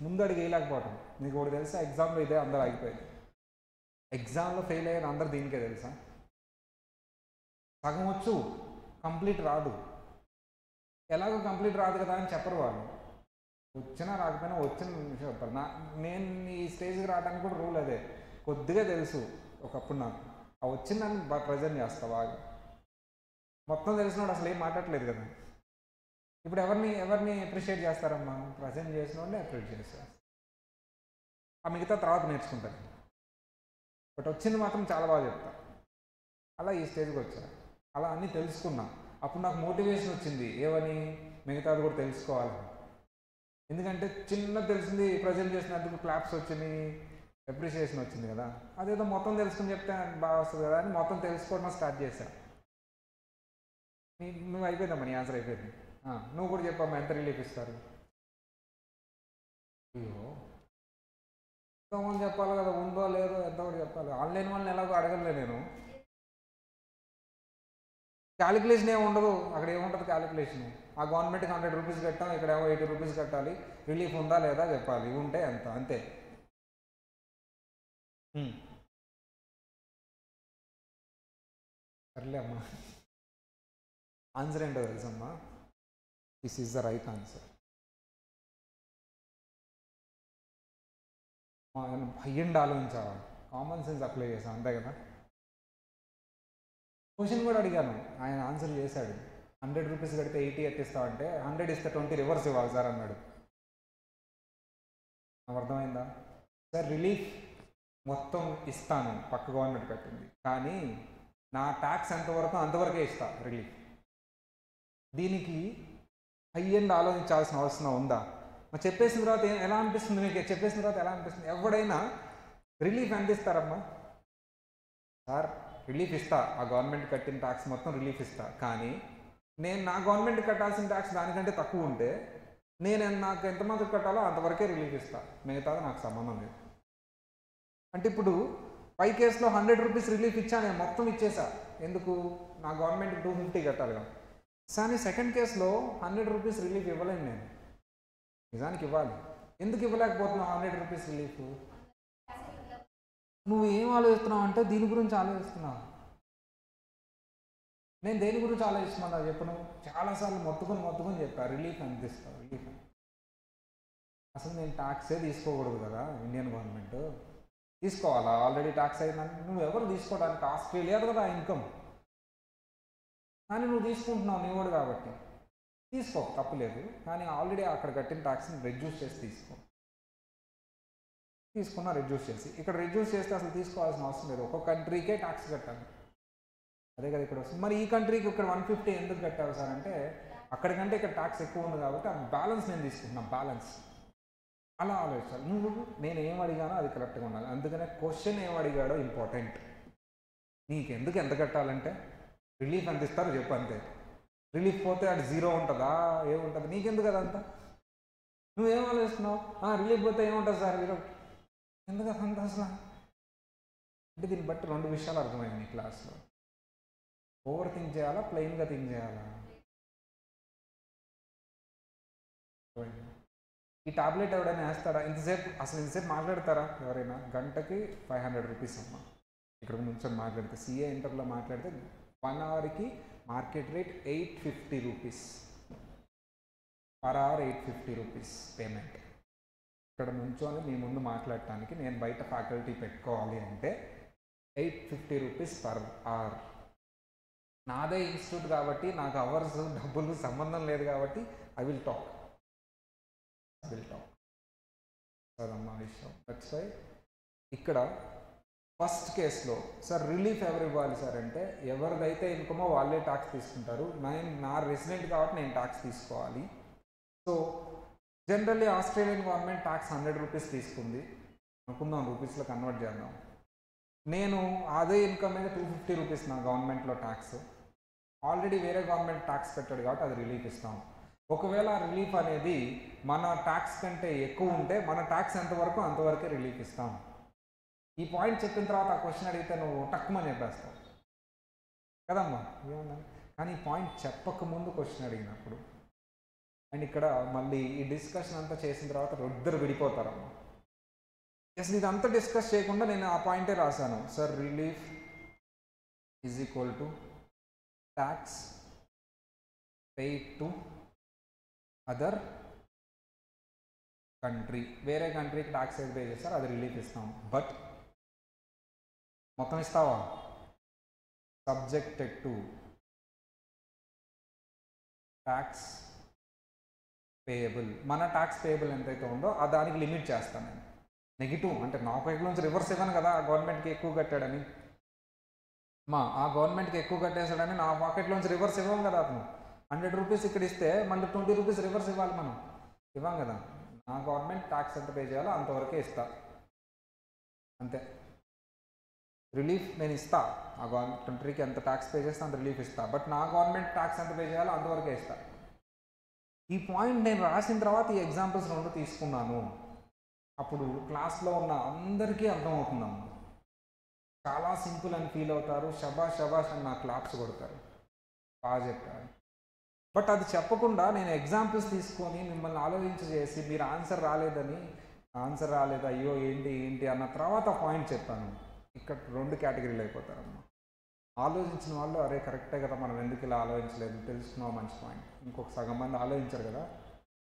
ముందడికి వేయలేకపోవటం. నీకు ఒకటి తెలుసా, ఎగ్జామ్లో ఇదే అందరూ ఆగిపోయింది. ఎగ్జామ్లో ఫెయిల్ అయ్యేది అందరు దీనికే తెలుసా. సగం వచ్చు, కంప్లీట్ రాదు. ఎలాగో కంప్లీట్ రాదు కదా అని చెప్పరు వాళ్ళు. వచ్చినా రాకపోయినా వచ్చిన చెప్పారు. నేను ఈ స్టేజ్కి రావడానికి కూడా రూల్ అదే, కొద్దిగా తెలుసు, ఒకప్పుడు నాకు ఆ వచ్చిందని బాగా ప్రజెంట్ చేస్తా బాగా. మొత్తం తెలిసినోడు అసలు ఏం మాట్లాడలేదు కదా. ఇప్పుడు ఎవరిని అప్రిషియేట్ చేస్తారమ్మా? ప్రజెంట్ చేసిన వాళ్ళే అప్రిషియేట్ చేస్తారు. ఆ మిగతా తర్వాత నేర్చుకుంటారు. బట్ వచ్చింది మాత్రం చాలా బాగా చెప్తా. అలా ఈ స్టేజ్కి వచ్చా, అలా అన్నీ తెలుసుకున్నా. అప్పుడు నాకు మోటివేషన్ వచ్చింది, ఏమని? మిగతాది కూడా తెలుసుకోవాలి. ఎందుకంటే చిన్న తెలిసింది ప్రజెంట్ చేసినందుకు క్లాప్స్ వచ్చినాయి, అప్రిషియేషన్ వచ్చింది కదా. అదేదో మొత్తం తెలుసుకుని చెప్తే బాగా వస్తుంది కదా అని మొత్తం తెలుసుకోవడం స్టార్ట్ చేశా. నువ్వు అయిపోయిందమ్మా, నీ ఆన్సర్ అయిపోయింది. నువ్వు కూడా చెప్పమ్మా, ఎంత రిలీఫ్ ఇస్తారు? అయ్యో, ఎంతోమంది చెప్పాలి కదా, ఉందో లేదో ఎంతో కూడా చెప్పాలి. ఆన్లైన్ వాళ్ళని ఎలాగో అడగలే నేను. క్యాలిక్యులేషన్ ఏమి ఉండదు అక్కడ. ఏముంటుంది క్యాలిక్యులేషన్? ఆ గవర్నమెంట్కి 100 రూపీస్ కట్టాం, ఇక్కడ 80 రూపీస్ కట్టాలి, రిలీఫ్ ఉందా లేదా చెప్పాలి, ఉంటే ఎంత, అంతే. సర్లే అమ్మా, ఆన్సర్ ఏంటో తెలుసమ్మా? This is the right answer. అయ్యండి ఆలోచించావా? కామన్ సెన్స్ అప్లై చేసాం, అంతే కదా. క్వశ్చన్ కూడా అడిగాను, ఆయన ఆన్సర్ చేశాడు. 100 రూపీస్ కడితే 80 ఎట్టిస్తావు అంటే, 100 ఇస్తే 20 రివర్స్ ఇవ్వాలి సార్ అన్నాడు. అర్థమైందా సార్? రిలీఫ్ మొత్తం ఇస్తాను, పక్క గవర్నమెంట్ కట్టింది, కానీ నా ట్యాక్స్ ఎంతవరకు అంతవరకే ఇస్తా రిలీఫ్. దీనికి హై ఎండ్ ఆలోచించాల్సిన అవసరం ఉందా? చెప్పేసిన తర్వాత ఎలా అనిపిస్తుంది మీకు? చెప్పేసిన తర్వాత ఎలా అనిపిస్తుంది? ఎవడైనా రిలీఫ్ ఎంత ఇస్తారమ్మా? సార్ రిలీఫ్ ఇస్తా, ఆ గవర్నమెంట్ కట్టిన ట్యాక్స్ మొత్తం రిలీఫ్ ఇస్తా, కానీ నేను నా గవర్నమెంట్ కట్టాల్సిన ట్యాక్స్ దానికంటే తక్కువ ఉంటే నాకు ఎంతమంది కట్టాలో అంతవరకే రిలీఫ్ ఇస్తా, మిగతాది నాకు సంబంధం లేదు. అంటే ఇప్పుడు పై కేసులో 100 రూపీస్ రిలీఫ్ ఇచ్చా, నేను మొత్తం ఇచ్చేసా. ఎందుకు? నా గవర్నమెంట్ 250 కట్టాలి కదా. కానీ సెకండ్ కేసులో 100 రూపీస్ రిలీఫ్ ఇవ్వలేను నేను. నిజానికి ఇవ్వాలి. ఎందుకు ఇవ్వలేకపోతున్నావు 100 రూపీస్ రిలీఫ్? నువ్వు ఏం ఆలోచిస్తున్నావు అంటే దీని గురించి ఆలోచిస్తున్నావు. నేను దేని గురించి ఆలోచిస్తున్నా చెప్పు. నువ్వు చాలాసార్లు మొత్తుకొని చెప్పా, రిలీఫ్ అందిస్తావు, రిలీఫ్. అసలు నేను ట్యాక్సే తీసుకోకూడదు కదా, ఇండియన్ గవర్నమెంట్ తీసుకోవాలా? ఆల్రెడీ ట్యాక్స్ అయిందని. నువ్వు ఎవరు తీసుకోవడానికి? ఆస్ట్రేలియా కదా ఇన్కమ్, కానీ నువ్వు తీసుకుంటున్నావు నీ వాడు కాబట్టి తీసుకో, తప్పులేదు. కానీ ఆల్రెడీ అక్కడ కట్టిన ట్యాక్స్ని రెడ్యూస్ చేసి తీసుకున్నా, రెడ్యూస్ చేసి. ఇక్కడ రెడ్యూస్ చేస్తే అసలు తీసుకోవాల్సిన అవసరం లేదు, ఒక్కొక్క కంట్రీకే ట్యాక్స్ కట్టాలి. అదే కదా ఇక్కడ వస్తుంది. మరి ఈ కంట్రీకి ఇక్కడ 150 ఎందుకు కట్టావు సార్ అంటే, అక్కడికంటే ఇక్కడ ట్యాక్స్ ఎక్కువ ఉంది కాబట్టి ఆ బ్యాలెన్స్ నేను తీసుకుంటున్నాను, బ్యాలెన్స్. అలా ఆలోచించాలి. నేను ఏం అడిగానో అది కరెక్ట్గా ఉండాలి. అందుకనే క్వశ్చన్ ఏం అడిగాడో ఇంపార్టెంట్. నీకు ఎందుకు ఎంత కట్టాలంటే, రిలీఫ్ ఎంత ఇస్తారో చెప్పు, అంతే. రిలీఫ్ పోతే అది 0 ఉంటుందా? ఏముంటుంది? నీకెందుకు అదంతా? నువ్వేం ఆలోచిస్తున్నావు? రిలీఫ్ పోతే ఏముంటుంది సార్, ఎందుకు అంత అసలు? అంటే దీన్ని బట్టి 2 విషయాలు అర్థమైంది ఈ క్లాస్లో. ఓవర్ థింక్ చేయాలా, ప్లెయిన్గా థింక్ చేయాలా? ఈ టాబ్లెట్ ఎవడైనా వేస్తాడా? ఇంతసేపు మాట్లాడతారా ఎవరైనా? గంటకి 500 రూపీస్ అమ్మా. ఇక్కడ నుంచొని మాట్లాడితే, CA ఇంటర్లో మాట్లాడితే 1 అవర్కి market rate 850 rupees per hour, 850 rupees payment. ఇక్కడ నుంచొని మీ ముందు మాట్లాడటానికి నేను బయట ఫ్యాకల్టీ పెట్టుకోవాలి అంటే 850 రూపీస్ పర్ అవర్. నాదే ఇన్స్టిట్యూట్ కాబట్టి నాకు అవర్స్ డబ్బులు సంబంధం లేదు కాబట్టి ఐ విల్ టాక్ అదమ్మా విషయం. దట్స్ వై ఇక్కడ ఫస్ట్ కేసులో సార్ రిలీఫ్ ఎవరు ఇవ్వాలి సార్ అంటే, ఎవరిదైతే ఇన్కమో వాళ్ళే ట్యాక్స్ తీసుకుంటారు. నా రెసిడెంట్ కాబట్టి నేను ట్యాక్స్ తీసుకోవాలి. So generally Australian government tax 100 rupees తీసుకుంది అనుకుందాం, రూపీస్లో కన్వర్ట్ చేద్దాం. నేను అదే ఇన్కమ్ మీద 250 రూపీస్ నా గవర్నమెంట్లో ట్యాక్స్. ఆల్రెడీ వేరే గవర్నమెంట్ ట్యాక్స్ కట్టాడు కాబట్టి అది రిలీఫ్ ఇస్తాం. ఒకవేళ రిలీఫ్ అనేది మన ట్యాక్స్ కంటే ఎక్కువ ఉంటే మన ట్యాక్స్ ఎంతవరకు అంతవరకే రిలీఫ్ ఇస్తాం. ఈ పాయింట్ చెప్పిన తర్వాత ఆ క్వశ్చన్ అడిగితే నువ్వు టక్కుమని చెప్పేస్తావు కదమ్మా, ఏమన్నా. కానీ ఈ పాయింట్ చెప్పకముందు క్వశ్చన్ అడిగినప్పుడు, అండ్ ఇక్కడ మళ్ళీ ఈ డిస్కషన్ అంతా చేసిన తర్వాత ఇద్దరు విడిపోతారమ్మా. అసలు ఇదంతా డిస్కస్ చేయకుండా నేను ఆ పాయింటే రాశాను, sir relief is equal to tax paid to other country. వేరే కంట్రీకి ట్యాక్స్ ఏది పే చేస్తారో అది రిలీఫ్ ఇస్తాం. బట్ మొత్తం ఇస్తావా? Subjected to tax payable. మన ట్యాక్స్ పేయబుల్ ఎంతైతే ఉందో ఆ దానికి లిమిట్ చేస్తాను నేను. నెగిటివ్ అంటే నా పాకెట్ నుంచి రివర్స్ ఇవ్వను కదా, ఆ గవర్నమెంట్కి ఎక్కువ కట్టాడని, ఆ గవర్నమెంట్కి ఎక్కువ కట్టేశాడని నా పాకెట్లోంచి రివర్స్ ఇవ్వం కదా. అతను 100 రూపీస్ ఇక్కడ ఇస్తే మళ్ళీ 20 రూపీస్ రివర్స్ ఇవ్వాలి, మనం ఇవ్వం కదా. నా గవర్నమెంట్ ట్యాక్స్ ఎంత పే చేయాలో అంతవరకే ఇస్తా, అంతే. రిలీఫ్ నేను ఇస్తా, ఆ కంట్రీకి ఎంత ట్యాక్స్ పే చేస్తే అంత రిలీఫ్ ఇస్తా, బట్ నా గవర్నమెంట్ ట్యాక్స్ ఎంత పే చేయాలో అంతవరకే ఇస్తా. ఈ పాయింట్ నేను రాసిన తర్వాత ఈ ఎగ్జాంపుల్స్ 2 తీసుకున్నాను. అప్పుడు క్లాస్లో ఉన్న అందరికీ అర్థమవుతుందమ్మా. చాలా సింపుల్ అని ఫీల్ అవుతారు, షబాష్ షబాష్ అని నాకు క్లాప్స్ కొడతారు, బాగా చెప్పారు. బట్ అది చెప్పకుండా నేను ఎగ్జాంపుల్స్ తీసుకొని మిమ్మల్ని ఆలోచించేసి మీరు ఆన్సర్ రాలేదు అయ్యో ఏంటి అన్న తర్వాత పాయింట్ చెప్పాను. ఇక్కడ 2 కేటగిరీలు అయిపోతారమ్మా. ఆలోచించిన వాళ్ళు అరే కరెక్టే కదా, మనం ఎందుకు ఇలా ఆలోచించలేదు, తెలుసుకున్నావు మంచి పాయింట్. ఇంకొక సగం మంది ఆలోచించారు కదా,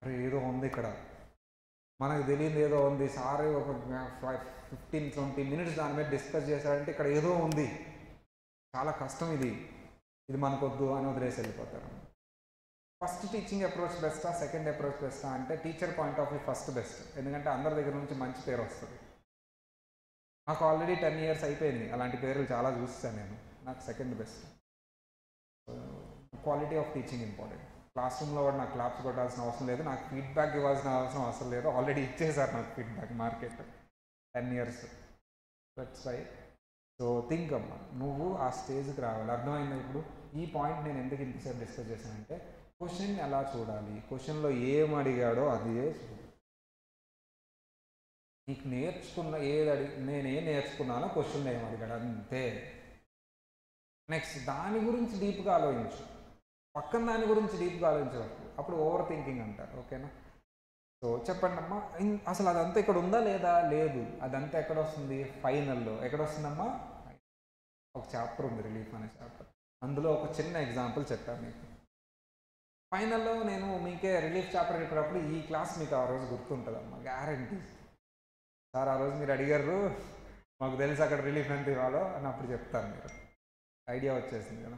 అరే ఏదో ఉంది ఇక్కడ, మనకు తెలియదు ఏదో ఉంది, సారీ ఒక 15-20 మినిట్స్ దాని మీద డిస్కస్ చేశారంటే ఇక్కడ ఏదో ఉంది, చాలా కష్టం ఇది మనకొద్దు అని వదిలేసి వెళ్ళిపోతారు. ఫస్ట్ టీచింగ్ అప్రోచ్ బెస్టా, సెకండ్ అప్రోచ్ బెస్టా అంటే teacher point of view first best. ఎందుకంటే అందరి దగ్గర నుంచి మంచి పేరు వస్తుంది. నాకు ఆల్రెడీ 10 years అయిపోయింది, అలాంటి పేర్లు చాలా చూస్తాను నేను. నాకు second best. Quality of teaching important. Class రూమ్లో కూడా నాకు క్లాప్స్ కొట్టాల్సిన అవసరం లేదు, నాకు ఫీడ్బ్యాక్ ఇవ్వాల్సిన అవసరం లేదు, ఆల్రెడీ ఇచ్చేసారు నాకు feedback market 10 years. That's right. So think అమ్మా, నువ్వు ఆ స్టేజ్కి రావాలి. అర్థమైందా? ఇప్పుడు ఈ పాయింట్ నేను ఎందుకు ఇంతసేపు డిస్కస్ చేశానంటే, క్వశ్చన్ ఎలా చూడాలి, క్వశ్చన్లో ఏం అడిగాడో అదే చూడాలి. నీకు నేనేం నేర్చుకున్నానో క్వశ్చన్లో ఏం అడిగాడు అంతే. నెక్స్ట్ దాని గురించి డీప్గా ఆలోచించు, పక్కన దాని గురించి డీప్గా ఆలోచించవచ్చు, అప్పుడు ఓవర్ థింకింగ్ అంటారు. ఓకేనా? సో చెప్పండి అమ్మా, అసలు అదంతా ఇక్కడ ఉందా లేదా? లేదు. అదంతా ఎక్కడ వస్తుంది? ఫైనల్లో. ఎక్కడ వస్తుందమ్మా? ఒక చాప్టర్ ఉంది, రిలీఫ్ అనే చాప్టర్. అందులో ఒక చిన్న ఎగ్జాంపుల్ చెప్పాను మీకు. ఫైనల్లో నేను మీకే రిలీఫ్ చాప్టర్ చెప్పినప్పుడు ఈ క్లాస్ మీకు ఆ రోజు గుర్తుంటుందమ్మా, గ్యారంటీ. సార్ ఆ రోజు మీరు అడిగారు, మాకు తెలుసు అక్కడ రిలీఫ్ ఎంత ఇవ్వాలో అని అప్పుడు చెప్తాను. మీరు ఐడియా వచ్చేసింది కదా.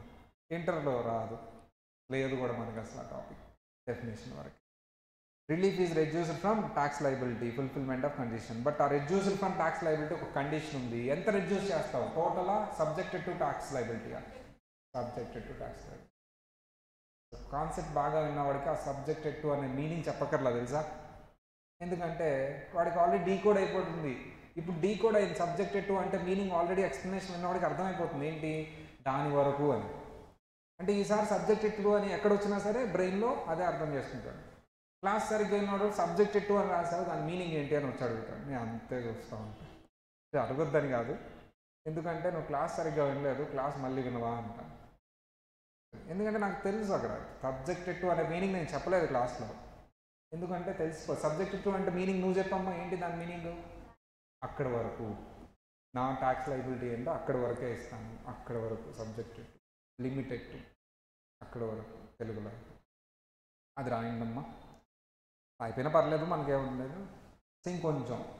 ఇంటర్లో రాదు, లేదు కూడా మనకి అసలు ఆ టాపిక్ డెఫినేషన్ వరకు. Relief is reduced from tax liability, fulfilment of condition. But ఆ రెడ్యూస్డ్ ఫ్రమ్ ట్యాక్స్ లైబిలిటీ ఒక కండిషన్ ఉంది. ఎంత రెడ్యూస్ చేస్తావు? టోటలా subjected to tax liability? Subjected to tax liability. Concept బాగా విన్నవాడికి ఆ సబ్జెక్టెడ్ టు అనే మీనింగ్ చెప్పక్కర్లా, తెలుసా? ఎందుకంటే వాడికి ఆల్రెడీ డీకోడ్ అయిపోతుంది. ఇప్పుడు డీకోడ్ అయింది. సబ్జెక్టెడ్ టు అంటే మీనింగ్ ఆల్రెడీ ఎక్స్ప్లెనేషన్ విన్నవాడికి అర్థమైపోతుంది, ఏంటి దాని వరకు అని. అంటే ఈసారి సబ్జెక్టెడ్ టు అని ఎక్కడొచ్చినా సరే బ్రెయిన్లో అదే అర్థం చేసుకుంటాడు. క్లాస్ సరిగ్గా విన్నాడు, సబ్జెక్టెడ్ టు అని రాశారు, దాని మీనింగ్ ఏంటి అని వచ్చి అడుగుతాడు. నేను అంతే చూస్తూ ఉంటాను. అడగొద్దని కాదు, ఎందుకంటే నువ్వు క్లాస్ సరిగ్గా వినలేదు, క్లాస్ మళ్ళీ వినవా అంటాను. ఎందుకంటే నాకు తెలుసు అక్కడ సబ్జెక్టెడ్ టు అనే మీనింగ్ నేను చెప్పలేదు క్లాస్లో. ఎందుకంటే తెలుసుకో, సబ్జెక్టెడ్ టు అంటే మీనింగ్ నువ్వు చెప్పమ్మా, ఏంటి దాని మీనింగ్? అక్కడ వరకు నా ట్యాక్స్ లైబిలిటీ ఏంటో అక్కడ వరకే ఇస్తాను, అక్కడ వరకు సబ్జెక్టెడ్ టు, లిమిటెడ్ టు, అక్కడ వరకు తెలుగులో. అది రాయండమ్మా. అయిపోయినా పర్లేదు, మనకేముండలేదు.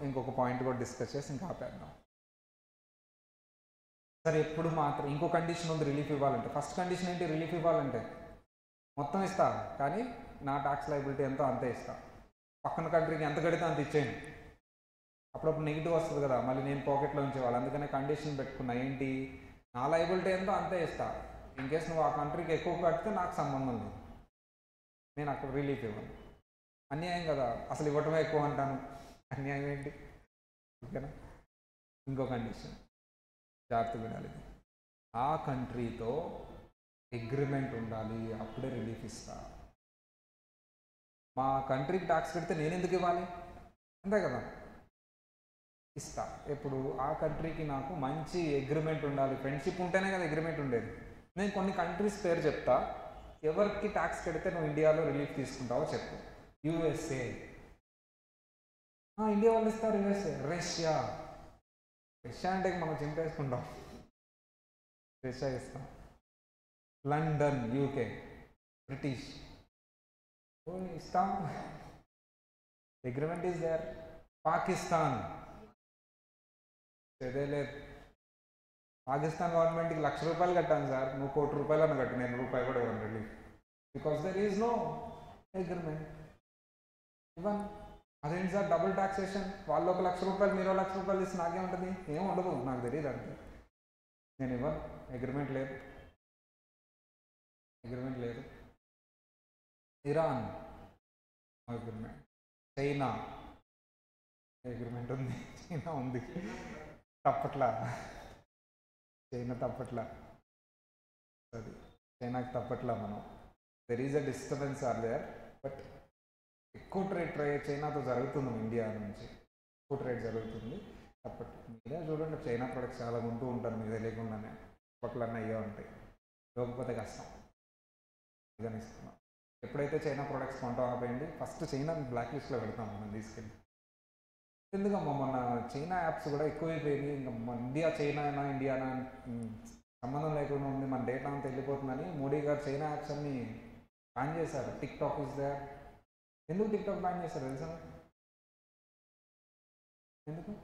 ఇంకొక పాయింట్ కూడా డిస్కస్ చేసి ఇంకా ఆపేద్దాం. సరే, ఎప్పుడు మాత్రం ఇంకో కండిషన్ ఉంది రిలీఫ్ ఇవ్వాలంటే. ఫస్ట్ కండిషన్ ఏంటి? రిలీఫ్ ఇవ్వాలంటే మొత్తం ఇస్తా, కానీ నా ట్యాక్స్ లైబిలిటీ ఎంతో అంతే ఇస్తా. పక్కన కంట్రీకి ఎంత కడితే అంత ఇచ్చేయండి. అప్పుడప్పుడు నెగిటివ్ వస్తుంది కదా, మళ్ళీ నేను పాకెట్లో ఉంచేవాళ్ళు. అందుకనే కండిషన్ పెట్టుకున్నా, ఏంటి? నా లైబిలిటీ ఎంతో అంతే ఇస్తా. ఇన్ కేస్ నువ్వు ఆ కంట్రీకి ఎక్కువ కడితే నాకు సంబంధం లేదు, నేను అక్కడ రిలీఫ్ ఇవ్వను. అన్యాయం కదా, అసలు ఇవ్వటమే ఎక్కువ అంటాను, అన్యాయం ఏంటి? ఓకేనా? ఇంకో కండిషన్ జాగ్రత్తగా వినాలి, ఆ కంట్రీతో అగ్రిమెంట్ ఉండాలి, అప్పుడే రిలీఫ్ ఇస్తా. మా కంట్రీకి ట్యాక్స్ కడితే నేను ఎందుకు ఇవ్వాలి? అంతే కదా, ఇస్తా. ఎప్పుడు? ఆ కంట్రీకి నాకు మంచి అగ్రిమెంట్ ఉండాలి, ఫ్రెండ్షిప్ ఉంటేనే కదా అగ్రిమెంట్ ఉండేది. నేను కొన్ని కంట్రీస్ పేరు చెప్తా, ఎవరికి ట్యాక్స్ కడితే నువ్వు ఇండియాలో రిలీఫ్ తీసుకుంటావో చెప్పు. USA, ఇండియా వాళ్ళు ఇస్తారు. USA, రష్యా అంటే మనం చింపేసుకుంటాం, రష్యా ఇస్తాం. లండన్, UK, బ్రిటిష్ ఇస్తాం, అగ్రిమెంట్ ఈజ్ దేర్. పాకిస్తాన్ లేదు, పాకిస్తాన్ గవర్నమెంట్కి ₹1,00,000 కట్టాను సార్, నువ్వు ₹1,00,00,000 అని కట్టు, నేను రూపాయి కూడా ఇవ్వను relief, because there is no agreement. ఇవ్వను. అదేంటి సార్ డబుల్ టాక్సేషన్, వాళ్ళు ₹1,00,000 మీరు ₹1,00,000 ఇస్తే నాకేముంటుంది? ఏం ఉండదు, నాకు తెలియదు అంటే నేను ఇవ్వను. అగ్రిమెంట్ లేదు, అగ్రిమెంట్ లేదు. ఇరాన్ అగ్రిమెంట్, చైనా అగ్రిమెంట్ ఉంది, చైనా ఉంది, తప్పట్లా, చైనా తప్పట్లా, అది చైనాకి తప్పట్లా మనం. There is a disturbance are there, but ఎక్కువ ట్రేడ్ చైనాతో జరుగుతుంది ఇండియా నుంచి, ఎక్కువ ట్రేడ్ జరుగుతుంది. తప్పట్ మీరే చూడండి, చైనా ప్రొడక్ట్స్ చాలా కొంటూ ఉంటారు మీకు తెలియకుండానే, పట్లన్నీ అయ్యే ఉంటాయి, లేకపోతే కష్టం. ఇదని ఇస్తున్నాం. ఎప్పుడైతే చైనా ప్రొడక్ట్స్ కొంటాం ఆపేయండి, ఫస్ట్ చైనా బ్లాక్ లిస్ట్లో పెడతాం మనం తీసుకెళ్ళి. ఎందుకమ్మా మొన్న చైనా యాప్స్ కూడా ఎక్కువైపోయింది, ఇంకా ఇండియా చైనానా ఇండియానా సంబంధం లేకుండా ఉంది, మన డేటా అంతా వెళ్ళిపోతుందని మోడీ గారు చైనా యాప్స్ అన్ని బ్యాన్ చేశారు. TikTok is there. ఎందుకు టిక్ టాక్ బ్యాన్ చేశారు తెలుసా? ఎందుకు?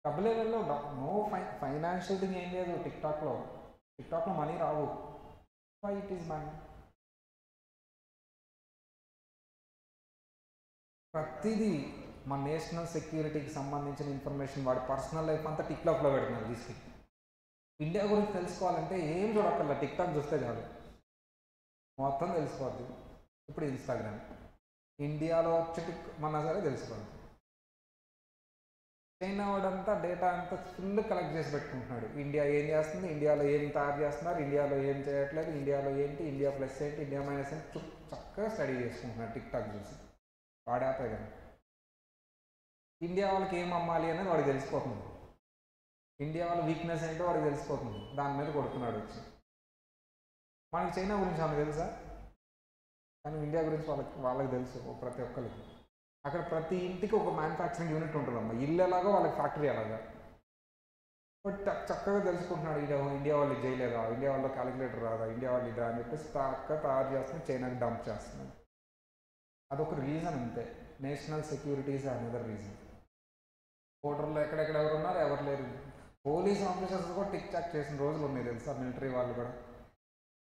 డబ్బులే వెళ్ళవు, నో ఫైనాన్షియల్ థింగ్ ఏం లేదు టిక్ టాక్లో మనీ రావు. Why it is ban? ప్రతిదీ మన నేషనల్ సెక్యూరిటీకి సంబంధించిన ఇన్ఫర్మేషన్, వాడి పర్సనల్ లైఫ్ అంతా టిక్టాక్లో పెడుతున్నారు తీసుకెళ్ళి. ఇండియా గురించి తెలుసుకోవాలంటే ఏం చూడక్కర్లా, టిక్టాక్ చూస్తే చాలు మొత్తం తెలిసిపోద్ది. ఇప్పుడు ఇన్స్టాగ్రామ్, ఇండియాలో చిటుక్కుమన్నా సరే తెలిసిపోద్ది. చైనా వాడంతా డేటా అంతా ఫుల్ కలెక్ట్ చేసి పెట్టుకుంటున్నాడు. ఇండియా ఏం చేస్తుంది, ఇండియాలో ఏం తయారు చేస్తున్నారు, ఇండియాలో ఏం చేయట్లేదు, ఇండియాలో ఏంటి, ఇండియా ప్లస్ ఏంటి, ఇండియా మైనస్ ఏంటి, చక్కగా స్టడీ చేసుకుంటున్నాడు టిక్టాక్ చూసి. వాడాపే కానీ ఇండియా వాళ్ళకి ఏం అమ్మాలి అనేది వాడికి తెలిసిపోతుంది, ఇండియా వాళ్ళ వీక్నెస్ ఏంటో వాడికి తెలిసిపోతుంది, దాని మీద కొడుతున్నాడు వచ్చి. మనకి చైనా గురించి మనకు తెలుసా? కానీ ఇండియా గురించి వాళ్ళకి తెలుసు ప్రతి ఒక్కరికి. అక్కడ ప్రతి ఇంటికి ఒక మ్యానుఫ్యాక్చరింగ్ యూనిట్ ఉంటుందమ్మా, ఇల్లు ఎలాగో వాళ్ళకి ఫ్యాక్టరీ అలాగా. బట్ చక్కగా తెలుసుకుంటున్నాడు, ఇండియా వాళ్ళు చేయలేదా, ఇండియా వాళ్ళు క్యాలిక్యులేటర్ రాదా, ఇండియా వాళ్ళు ఇదా అని చెప్పేసి చక్కగా తయారు చేస్తుంది, చైనాకి డంప్ చేస్తున్నాడు. అదొక రీజన్ అంతే. National security is another reason. బోర్డర్లో ఎక్కడెక్కడ ఎవరు ఉన్నారు, ఎవరు లేరు. పోలీస్ ఆఫీసర్స్ కూడా టిక్ టాక్ చేసిన రోజులు ఉన్నాయి తెలుసా, మిలిటరీ వాళ్ళు కూడా.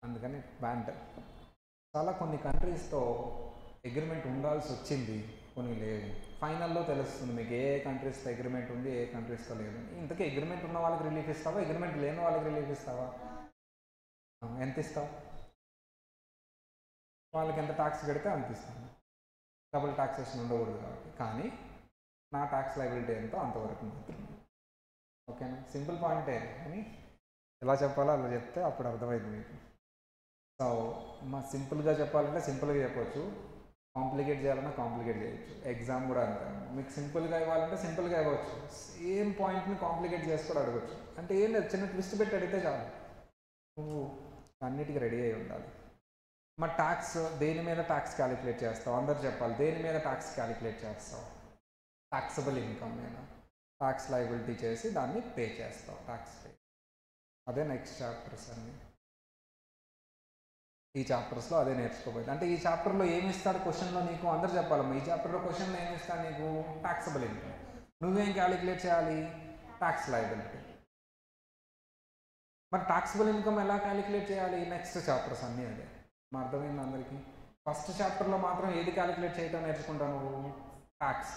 అందుకని బ్యాన్. చాలా కొన్ని కంట్రీస్తో అగ్రిమెంట్ ఉండాల్సి వచ్చింది, కొన్ని లేవు. ఫైనల్లో తెలుస్తుంది మీకు ఏ కంట్రీస్తో అగ్రిమెంట్ ఉంది, ఏ కంట్రీస్తో లేదు. ఇంతకీ అగ్రిమెంట్ ఉన్న వాళ్ళకి రిలీఫ్ ఇస్తావా, అగ్రిమెంట్ లేని వాళ్ళకి రిలీఫ్ ఇస్తావా? ఎంత ఇస్తావు? వాళ్ళకి ఎంత ట్యాక్స్ కడితే అంత ఇస్తాను, డబుల్ ట్యాక్సేషన్ ఉండకూడదు కాబట్టి. కానీ నా ట్యాక్స్ లయబిలిటీ ఎంతో అంతవరకు మాత్రమే. ఓకేనా? సింపుల్ పాయింటే, కానీ ఎలా చెప్పాలో అలా చెప్తే అప్పుడు అర్థమైంది మీకు. సో సింపుల్గా చెప్పాలంటే సింపుల్గా చెప్పవచ్చు, కాంప్లికేట్ చేయాలన్నా కాంప్లికేట్ చేయొచ్చు. ఎగ్జామ్ కూడా అంతే, మీకు సింపుల్గా ఇవ్వాలంటే సింపుల్గా ఇవ్వచ్చు, సేమ్ పాయింట్ని కాంప్లికేట్ చేసి కూడా అడగచ్చు. అంటే ఏం లేదు, చిన్న ట్విస్ట్ పెట్టి అడిగితే చాలు, నువ్వు అన్నిటికీ రెడీ అయి ఉండాలి. మరి ట్యాక్స్ దేని మీద ట్యాక్స్ క్యాలిక్యులేట్ చేస్తావు? అందరు చెప్పాలి, దేని మీద ట్యాక్స్ క్యాలిక్యులేట్ చేస్తావు? ట్యాక్సబుల్ ఇన్కమ్ మీద ట్యాక్స్ లయబిలిటీ చేసి దాన్ని పే చేస్తావు, ట్యాక్స్ పే. అదే నెక్స్ట్ చాప్టర్స్ అన్నీ. ఈ చాప్టర్స్లో అదే నేర్చుకోబోయేది. అంటే ఈ చాప్టర్లో ఏమి ఇస్తాడు క్వశ్చన్లో నీకు? అందరు చెప్పాలమ్మా, ఈ చాప్టర్లో క్వశ్చన్లో ఏమి ఇస్తాడు నీకు? Taxable income. నువ్వేం క్యాలిక్యులేట్ చేయాలి? Tax liability. మరి ట్యాక్సబుల్ ఇన్కమ్ ఎలా క్యాలిక్యులేట్ చేయాలి? నెక్స్ట్ చాప్టర్స్ అన్నీ అదే. మా అర్థమైంది అందరికీ? ఫస్ట్ చాప్టర్లో మాత్రం ఏది క్యాలిక్యులేట్ చేయటం నేర్చుకుంటావు నువ్వు? ట్యాక్స్.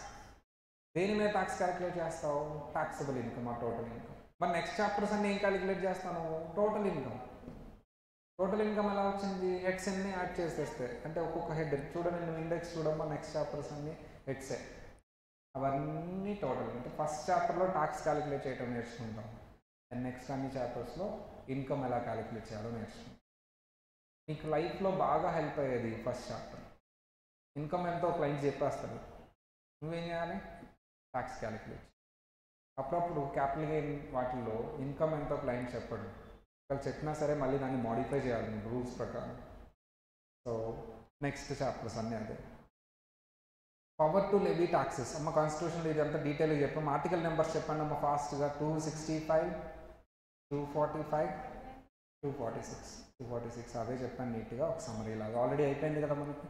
దేని మీద ట్యాక్స్ క్యాలిక్యులేట్ చేస్తావు? ట్యాక్సబుల్ ఇన్కమ్ ఆ టోటల్ ఇన్కమ్. మరి నెక్స్ట్ చాప్టర్స్ అన్నీ ఏం క్యాలిక్యులేట్ చేస్తాను? Total income. టోటల్ ఇన్కమ్ ఎలా వచ్చింది? హెడ్స్ అన్ని యాడ్ చేసేస్తే, అంటే ఒక్కొక్క హెడ్ చూడండి, నువ్వు ఇండెక్స్ చూడమ్మా, నెక్స్ట్ చాప్టర్స్ అన్నీ హెడ్సే, అవన్నీ టోటల్. అంటే ఫస్ట్ చాప్టర్లో ట్యాక్స్ క్యాలిక్యులేట్ చేయడం నేర్చుకుంటాం, అండ్ నెక్స్ట్ అన్ని చాప్టర్స్లో ఇన్కమ్ ఎలా క్యాలిక్యులేట్ చేయాలో నేర్చుకుంటాం. నీకు లైఫ్లో బాగా హెల్ప్ అయ్యేది ఫస్ట్ చాప్టర్. ఇన్కమ్ ఎంతో క్లయింట్ చెప్పేస్తాడు, నువ్వేం చేయాలి? Tax calculate. అప్పుడప్పుడు క్యాపిటల్ గెయిన్ వాటిల్లో ఇన్కమ్ ఎంతో క్లయింట్ చెప్పడు, వాళ్ళు చెప్పినా సరే మళ్ళీ దాన్ని మాడిఫై చేయాలి రూల్స్ ప్రకారం. సో నెక్స్ట్ చాప్టర్స్ అన్నీ అదే. పవర్ టు లెవీ ట్యాక్సెస్ అమ్మ, కాన్స్టిట్యూషన్లో ఇది అంతా డీటెయిల్గా చెప్పాము. ఆర్టికల్ నెంబర్స్ చెప్పండి అమ్మ ఫాస్ట్గా. 265, 245, 246 అవే చెప్పాను నీట్గా ఒక సమ్మరీ లాగా. ఆల్రెడీ అయిపోయింది కదా మనకి.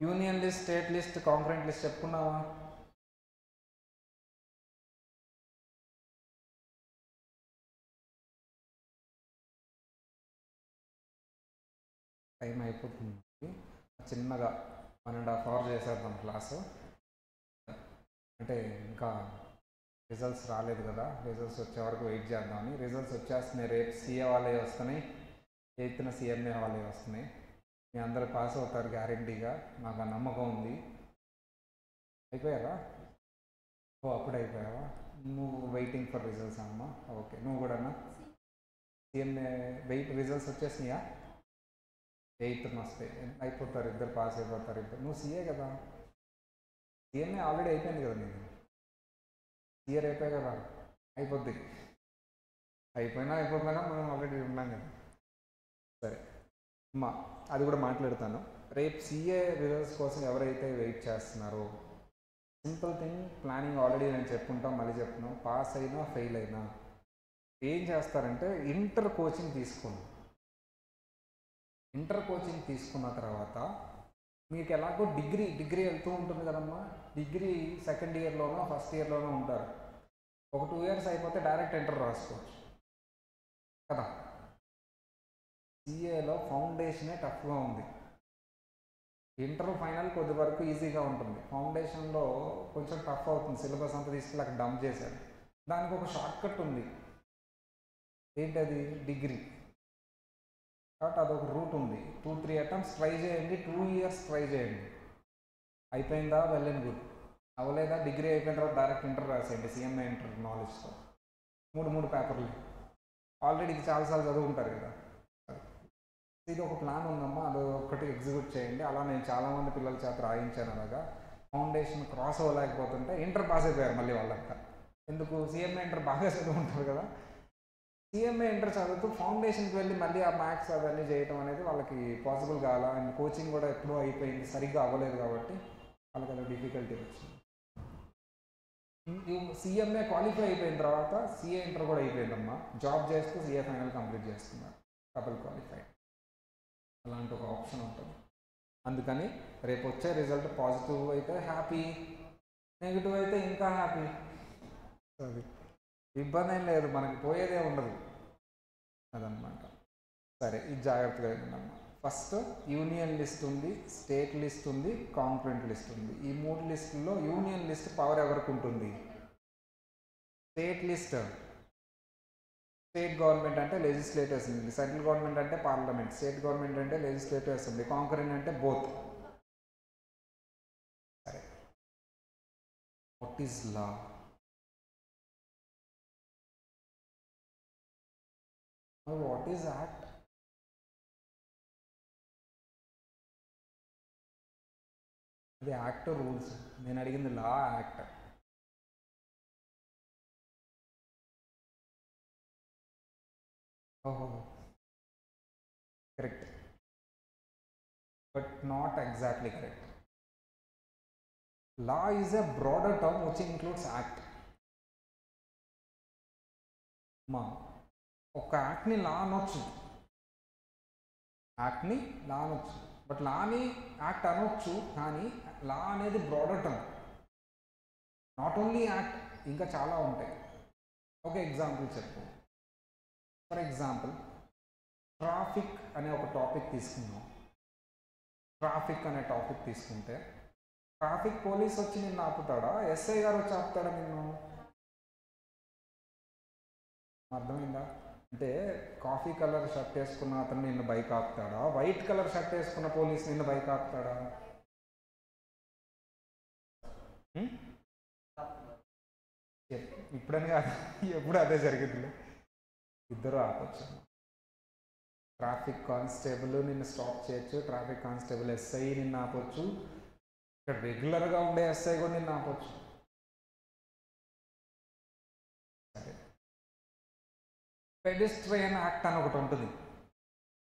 Union list, state list, concurrent list చెప్పుకున్నావా? టైం అయిపోతుంది. చిన్నగా 1.5 hour చేసేద్దాం క్లాసు. అంటే ఇంకా రిజల్ట్స్ రాలేదు కదా, రిజల్ట్స్ వచ్చే వరకు వెయిట్ చేద్దామని. రిజల్ట్స్ వచ్చేస్తున్నాయి, రేపు సీఏ వాళ్ళే వస్తున్నాయి, 8th CMA వాళ్ళే వస్తున్నాయి. మీ అందరూ పాస్ అవుతారు గ్యారంటీగా, నాకు ఆ నమ్మకం ఉంది. అయిపోయారా? ఓ అప్పుడు అయిపోయావా? నువ్వు వెయిటింగ్ ఫర్ రిజల్ట్స్ అమ్మా? ఓకే, నువ్వు కూడా CMA రిజల్ట్స్ వచ్చేసినాయా? 8th వస్తాయి, అయిపోతారు, ఇద్దరు పాస్ అయిపోతారు. ఇద్దరు నువ్వు సీఏ కదా, CMA ఆల్రెడీ అయిపోయింది కదా, నేను సీఏ అయిపోయా కదా, అయిపోద్ది. అయిపోయినా మనం ఆల్రెడీ ఉన్నాం కదా. సరే అమ్మా, అది కూడా మాట్లాడతాను. రేపు సీఏ రిజల్ట్స్ కోసం ఎవరైతే వెయిట్ చేస్తున్నారో, సింపుల్ థింగ్, ప్లానింగ్ ఆల్రెడీ నేను చెప్పుకుంటాం, మళ్ళీ చెప్తున్నాం. పాస్ అయినా ఫెయిల్ అయినా ఏం చేస్తారంటే ఇంటర్ కోచింగ్ తీసుకోండి. ఇంటర్ కోచింగ్ తీసుకున్న తర్వాత మీకు ఎలాగో డిగ్రీ వెళ్తూ ఉంటుంది కదమ్మా. డిగ్రీ సెకండ్ ఇయర్లోనో ఫస్ట్ ఇయర్లోనో ఉంటారు. ఒక 2 years అయిపోతే డైరెక్ట్ ఇంటర్ రాసుకోవచ్చు కదా. సీఏలో ఫౌండేషనే టఫ్గా ఉంది. ఇంటర్ ఫైనల్ కొద్ది వరకు ఈజీగా ఉంటుంది, ఫౌండేషన్లో కొంచెం టఫ్ అవుతుంది. సిలబస్ అంతా తీసుకెళ్ళి అక్కడ డంప్ చేశారు. దానికి ఒక షార్ట్ కట్ ఉంది, ఏంటది? డిగ్రీ. కాబట్టి అదొక రూట్ ఉంది. 2-3 attempts ట్రై చేయండి, 2 years ట్రై చేయండి. అయిపోయిందా, వెల్ అండ్ గుడ్. అవ్వలేదా, డిగ్రీ అయిపోయిన తర్వాత డైరెక్ట్ ఇంటర్ రాసేయండి, CMA ఇంటర్ నాలెడ్జ్తో. 3 పేపర్లు ఆల్రెడీ ఇది చాలాసార్లు చదువుకుంటారు కదా. ఇది ఒక ప్లాన్ ఉందమ్మా, అది ఒక్కటి ఎగ్జిక్యూట్ చేయండి. అలా నేను చాలామంది పిల్లల చేత రాయించాను. అలాగా ఫౌండేషన్ క్రాస్ అవ్వలేకపోతుంటే ఇంటర్ పాస్ అయిపోయారు మళ్ళీ వాళ్ళంతా. ఎందుకు? CMA ఇంటర్ బాగా చదువుకుంటారు కదా. CMA ఇంటర్ చదువుతూ ఫౌండేషన్కి వెళ్ళి మళ్ళీ ఆ మ్యాథ్స్ అవన్నీ చేయడం అనేది వాళ్ళకి పాసిబుల్ కావాలా. అండ్ కోచింగ్ కూడా ఎప్పుడూ అయిపోయింది, సరిగ్గా అవ్వలేదు కాబట్టి వాళ్ళకి అది డిఫికల్టీ వచ్చింది. CMA క్వాలిఫై అయిపోయిన తర్వాత CA ఇంటర్ కూడా అయిపోయిందమ్మా, జాబ్ చేస్తూ CA ఫైనల్ కంప్లీట్ చేస్తున్నారు, డబుల్ క్వాలిఫై. అలాంటి ఒక ఆప్షన్ ఉంటుంది. అందుకని రేపు వచ్చే రిజల్ట్ పాజిటివ్ అయితే హ్యాపీ, నెగిటివ్ అయితే ఇంకా హ్యాపీ. అది ఇబ్బంది ఏం లేదు, మనకి పోయేదే ఉండదు అదనమాట. సరే, ఇది జాగ్రత్తగా విన్నాము. ఫస్ట్ యూనియన్ లిస్ట్ ఉంది, స్టేట్ లిస్ట్ ఉంది, కాంక్రెంట్ లిస్ట్ ఉంది. ఈ 3 లిస్టుల్లో యూనియన్ లిస్ట్ పవర్ ఎవరికి ఉంటుంది? స్టేట్ లిస్ట్, స్టేట్ గవర్నమెంట్ అంటే లెజిస్లేటివ్ అసెంబ్లీ, సెంట్రల్ గవర్నమెంట్ అంటే పార్లమెంట్, స్టేట్ గవర్నమెంట్ అంటే లెజిస్లేటివ్ అసెంబ్లీ, కాంకరెంట్ అంటే బోత్. సరే, what is law? What is act? అది యాక్ట్ రూల్స్. నేను అడిగింది లా, యాక్ట్. ఓహో, correct, but not exactly correct. Law is a broader term which includes act. మా ఒక యాక్ట్ని లా అనొచ్చు, యాక్ట్ని లా అనొచ్చు, బట్ లాని యాక్ట్ అనొచ్చు. కానీ లా అనేది broader term, not only act, ఇంకా చాలా ఉంటాయి. ఒక ఎగ్జాంపుల్ చెప్పు. ఫర్ ఎగ్జాంపుల్, ట్రాఫిక్ అనే ఒక టాపిక్ తీసుకున్నాం. ట్రాఫిక్ అనే టాపిక్ తీసుకుంటే ట్రాఫిక్ పోలీస్ వచ్చి నిన్ను ఆపుతాడా, ఎస్ఐ గారు వచ్చి ఆపుతాడా నిన్ను? అర్థమైందా? అంటే కాఫీ కలర్ షర్ట్ వేసుకున్న అతను నిన్ను బైక్ ఆపుతాడా, వైట్ కలర్ షర్ట్ వేసుకున్న పోలీస్ నిన్ను బైక్ ఆపుతాడా? ఇప్పుడని కాదు, ఎప్పుడు అదే జరిగిందిలే, ఇద్దరు ఆపచ్చు. ట్రాఫిక్ కానిస్టేబుల్ నిన్ను స్టాప్ చేయొచ్చు, ట్రాఫిక్ కానిస్టేబుల్ ఎస్ఐ నిన్ను ఆపొచ్చు, ఇక్కడ రెగ్యులర్గా ఉండే ఎస్ఐ కూడా నిన్ను ఆపొచ్చు. సరే, పెడిస్ట్రియన్ యాక్ట్ అని ఒకటి ఉంటుంది.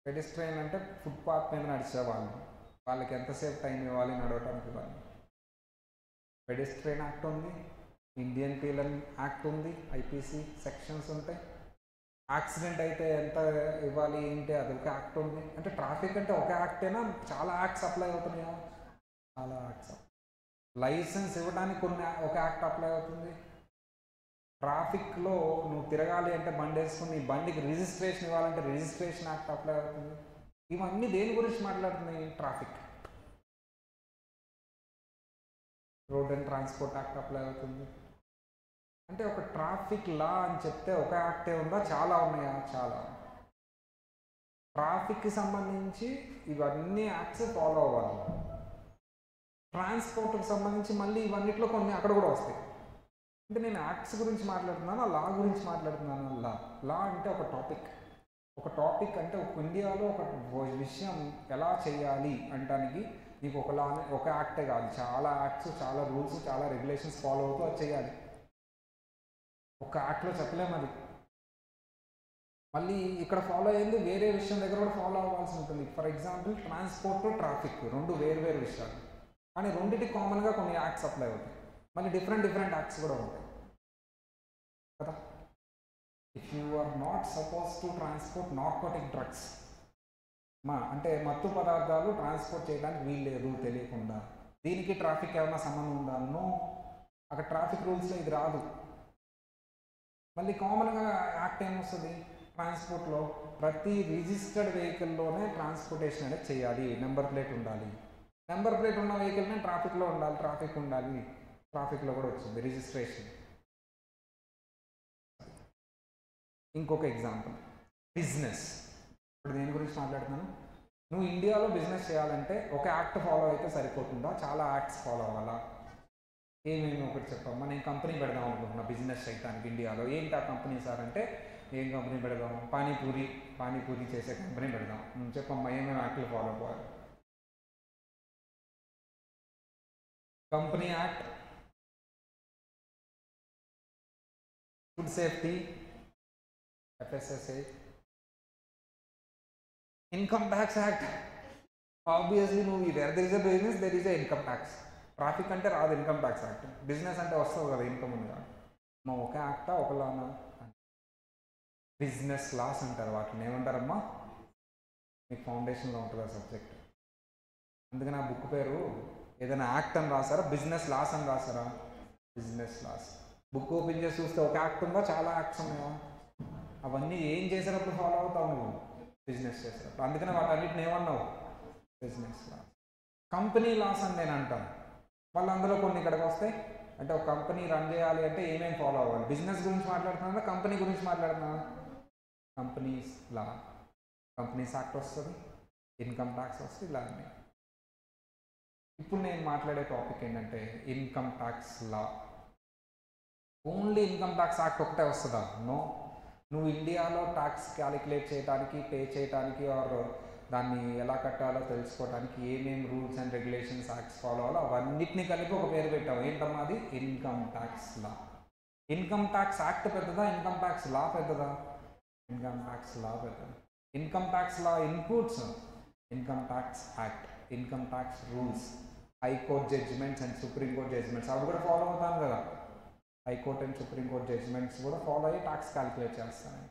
పెడిస్ట్రియన్ అంటే ఫుట్పాత్ మీద నడిచే వాళ్ళకి ఎంతసేపు టైం ఇవ్వాలి నడవటానికి వాళ్ళు. పెడిస్ట్రియన్ యాక్ట్ ఉంది, ఇండియన్ పీనల్ యాక్ట్ ఉంది, IPC సెక్షన్స్ ఉంటాయి. యాక్సిడెంట్ అయితే ఎంత ఇవ్వాలి ఏంటి, అది ఒక యాక్ట్ ఉంది. అంటే ట్రాఫిక్ అంటే ఒక యాక్టేనా, చాలా యాక్ట్స్ అప్లై అవుతున్నాయా? చాలా యాక్ట్స్. లైసెన్స్ ఇవ్వడానికి ఒక యాక్ట్ అప్లై అవుతుంది. ట్రాఫిక్లో నువ్వు తిరగాలి అంటే బండి వేసుకుని నీ బండికి రిజిస్ట్రేషన్ ఇవ్వాలంటే రిజిస్ట్రేషన్ యాక్ట్ అప్లై అవుతుంది. ఇవన్నీ దేని గురించి మాట్లాడుతున్నాయి? Traffic. Road and transport act apply అవుతుంది. అంటే ఒక ట్రాఫిక్ లా అని చెప్తే ఒక యాక్టే ఉందా? చాలా ఉన్నాయా? చాలా. ట్రాఫిక్కి సంబంధించి ఇవన్నీ యాక్ట్స్ ఫాలో అవ్వాలి. ట్రాన్స్పోర్ట్కి సంబంధించి మళ్ళీ ఇవన్నిట్లో కొన్ని అక్కడ కూడా వస్తాయి. అంటే నేను యాక్ట్స్ గురించి మాట్లాడుతున్నాను, లా గురించి మాట్లాడుతున్నాను. లా అంటే ఒక టాపిక్ అంటే ఒక ఇండియాలో ఒక విషయం ఎలా చేయాలి అంటానికి నీకు ఒక లా, ఒక యాక్టే కాదు, చాలా యాక్ట్స్, చాలా రూల్స్, చాలా రెగ్యులేషన్స్ ఫాలో అవుతూ అది చేయాలి. ఒక యాక్ట్లో చెప్పలేము అది. మళ్ళీ ఇక్కడ ఫాలో అయ్యింది వేరే విషయం దగ్గర కూడా ఫాలో అవ్వాల్సి ఉంటుంది. ఫర్ ఎగ్జాంపుల్ ట్రాన్స్పోర్ట్, ట్రాఫిక్ రెండు వేరు విషయాలు, కానీ రెండింటికి కామన్గా కొన్ని యాక్ట్స్ అప్లై అవుతాయి. మళ్ళీ డిఫరెంట్ యాక్ట్స్ కూడా ఉంటాయి కదా. If you are not suppose to transport narcotic drugs, అంటే మత్తు పదార్థాలు ట్రాన్స్పోర్ట్ చేయడానికి వీలు లేదు తెలియకుండా, దీనికి ట్రాఫిక్ ఏమైనా సంబంధం ఉందా? నో. అక్కడ ట్రాఫిక్ రూల్స్లో ఇది రాదు. మళ్ళీ కామన్గా యాక్ట్ ఏమొస్తుంది? ట్రాన్స్పోర్ట్లో ప్రతి రిజిస్టర్డ్ వెహికల్లోనే ట్రాన్స్పోర్టేషన్ అనేది చేయాలి, నెంబర్ ప్లేట్ ఉండాలి. నెంబర్ ప్లేట్ ఉన్న వెహికల్నే ట్రాఫిక్లో ఉండాలి, ట్రాఫిక్లో కూడా వచ్చింది రిజిస్ట్రేషన్. ఇంకొక ఎగ్జాంపుల్, బిజినెస్. ఇప్పుడు దేని గురించి మాట్లాడుతున్నాను? నువ్వు ఇండియాలో బిజినెస్ చేయాలంటే ఒక యాక్ట్ ఫాలో అయితే సరిపోతుందా? చాలా యాక్ట్స్ ఫాలో అవ్వాలా? ఏమేమి ఒకటి చెప్పమ్మా. నేను కంపెనీ పెడదాం అనుకుంటున్నా బిజినెస్ చేయడానికి ఇండియాలో. ఏంటి ఆ కంపెనీ సార్ అంటే, ఏం కంపెనీ పెడదాం? పానీపూరి చేసే కంపెనీ పెడదాం. చెప్పమ్మా ఏమేమి యాక్ట్లు ఫాలో అవ్వాలి? Company act, food safety, FSSA, income tax act. Obviously నువ్వు there is a business, there is a income tax. Traffic అంటే రాదు ఇన్కమ్ ట్యాక్స్ యాక్ట్, బిజినెస్ అంటే వస్తుంది కదా ఇన్కమ్ ఉంది కదా. మా ఒక యాక్టా ఒకలానా? బిజినెస్ లాస్ అంటారు వాటిని. ఏమంటారమ్మా? మీకు ఫౌండేషన్లో ఉంటుంది ఆ సబ్జెక్ట్. అందుకని ఆ బుక్ పేరు ఏదైనా యాక్ట్ అని రాసారా, బిజినెస్ లాస్ అని రాసారా? Business loss. బుక్ ఓపెన్ చేసి చూస్తే ఒక యాక్ట్ ఉందా? చాలా యాక్ట్స్ ఉన్నాయా? అవన్నీ ఏం చేసేటప్పుడు ఫాలో అవుతావు నువ్వు? బిజినెస్ చేసేటప్పుడు. అందుకని వాటన్నిటిని ఏమన్నావు? Business loss. కంపెనీ లాస్ అని నేను అంటాను. వాళ్ళు అందులో కొన్ని ఇక్కడికి వస్తాయి. అంటే ఒక కంపెనీ రన్ చేయాలి అంటే ఏమేమి ఫాలో అవ్వాలి? బిజినెస్ గురించి మాట్లాడుతున్నా, కంపెనీ గురించి మాట్లాడుతున్నా? కంపెనీస్ లా, కంపెనీస్ యాక్ట్ వస్తుంది, ఇన్కమ్ ట్యాక్స్ వస్తుంది, ఇలా అన్నీ. ఇప్పుడు నేను మాట్లాడే టాపిక్ ఏంటంటే ఇన్కమ్ ట్యాక్స్ లా. ఓన్లీ ఇన్కమ్ ట్యాక్స్ యాక్ట్ ఒకటే వస్తుందా? నో. నువ్వు ఇండియాలో ట్యాక్స్ క్యాలిక్యులేట్ చేయడానికి, పే చేయడానికి, ఆర్ దాన్ని ఎలా కట్టాలో తెలుసుకోవడానికి ఏమేమి rules and regulations, acts follow అవ్వాలో అవన్నిటిని కలిపి ఒక పేరు పెట్టావు. ఏంటమ్మా అది? ఇన్కమ్ ట్యాక్స్ లా. ఇన్కమ్ ట్యాక్స్ యాక్ట్ పెద్దదా, ఇన్కమ్ ట్యాక్స్ లా పెద్దదా? ఇన్కమ్ ట్యాక్స్ లా పెద్దదా. Income tax law includes income tax act, income tax rules, high court judgements and supreme court judgments అవి కూడా ఫాలో అవుతాను కదా. హైకోర్ట్ అండ్ సుప్రీంకోర్ట్ జడ్జిమెంట్స్ కూడా ఫాలో అయ్యి ట్యాక్స్ క్యాలిక్యులేట్ చేస్తాను.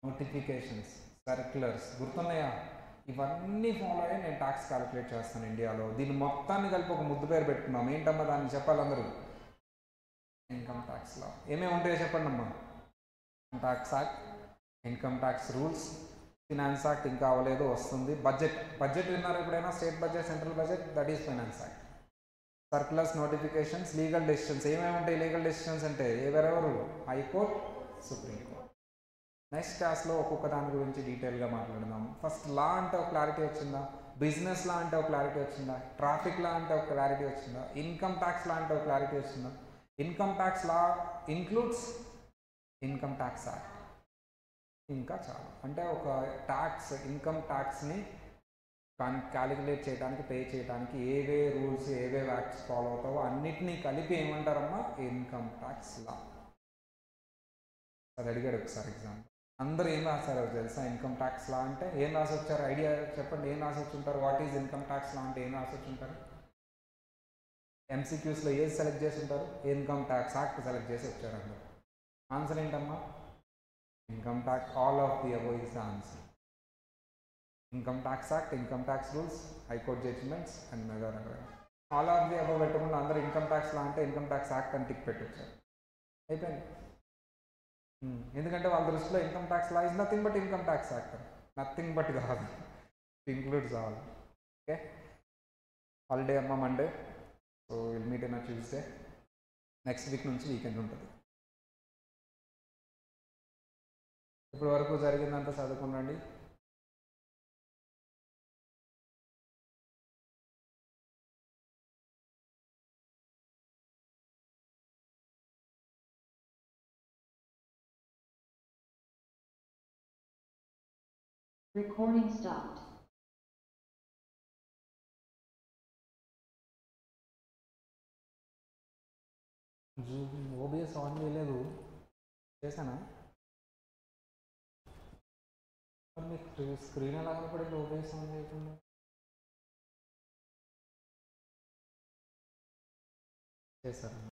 నోటిఫికేషన్స్, సర్క్యులర్స్ గుర్తున్నాయా? ఇవన్నీ ఫాలో అయ్యి నేను ట్యాక్స్ క్యాలిక్యులేట్ చేస్తాను ఇండియాలో. దీన్ని మొత్తాన్ని కలిపి ఒక ముద్దు పేరు పెట్టుకున్నాం. ఏంటమ్మా దాన్ని చెప్పాలి అందరూ? ఇన్కమ్ ట్యాక్స్ లా. ఏమేమి ఉంటాయో చెప్పండి అమ్మా. Tax act, income tax rules, finance act ఇంకా అవ్వలేదు, వస్తుంది. బడ్జెట్ విన్నారు ఎప్పుడైనా? State budget, central budget, that is finance act. Circulars, notifications, legal decisions. ఏమేమి ఉంటాయి లీగల్ డెసిషన్స్ అంటే? ఎవరెవరు? High court, Supreme Court. నెక్స్ట్ క్లాస్లో ఒక్కొక్క దాని గురించి డీటెయిల్గా మాట్లాడదాం. ఫస్ట్ లా అంటే ఒక క్లారిటీ వచ్చిందా? బిజినెస్ లా అంటే ఒక క్లారిటీ వచ్చిందా? ట్రాఫిక్ లా అంటే ఒక క్లారిటీ వచ్చిందా? ఇన్కమ్ ట్యాక్స్ లా అంటే ఒక క్లారిటీ వచ్చిందా? ఇన్కమ్ ట్యాక్స్ లా ఇంక్లూడ్స్ ఇన్కమ్ ట్యాక్స్ యాక్ట్. ఇంకా చాలా అంటే ఒక ట్యాక్స్, ఇన్కమ్ ట్యాక్స్ని క్యాలిక్యులేట్ చేయడానికి, పే చేయడానికి ఏవే రూల్స్, ఏవే యాక్ట్స్ ఫాలో అవుతావో అన్నిటినీ కలిపి ఏమంటారమ్మా? ఇన్కమ్ ట్యాక్స్ లా. అది అడిగాడు ఒకసారి ఎగ్జాంపుల్. అందరూ ఏం రాశారో తెలుసా? ఇన్కమ్ ట్యాక్స్ లా అంటే ఏం రాసి వచ్చారు? ఐడియా చెప్పండి. ఏం రాసి వచ్చి ఉంటారు? What is income tax law అంటే ఏం రాసి వచ్చి ఉంటారు? MCQsలో ఏది సెలెక్ట్ చేసి ఉంటారు? ఇన్కమ్ ట్యాక్స్ యాక్ట్ సెలెక్ట్ చేసి వచ్చారు అందరు. ఆన్సర్ ఏంటమ్మా? Income tax. All of the above is the answer. Income tax act, income tax rules, high court judgements and other. All of the above పెట్టకుండా అందరూ ఇన్కమ్ ట్యాక్స్ లా అంటే income tax act అని tick పెట్టొచ్చారు. అయిపోయింది. ఎందుకంటే వాళ్ళ దృష్టిలో income tax law is nothing but income tax act. Nothing but కాదు, ఇంక్లూడ్స్ ఆల్. ఓకే, హాలిడే అమ్మ Monday, so will meet in Tuesday. Next week నుంచి వీకెండ్ ఉంటుంది. ఇప్పటి వరకు జరిగిందంతా చదువుకునండి. Recording stopped. ఓబిఎస్ ఆన్ చేయలేదు, చేశానా? మరి మీకు స్క్రీన్ ఎలా కనపడింది ఓబిఎస్ ఆన్ చేయకుండా? చేశాను.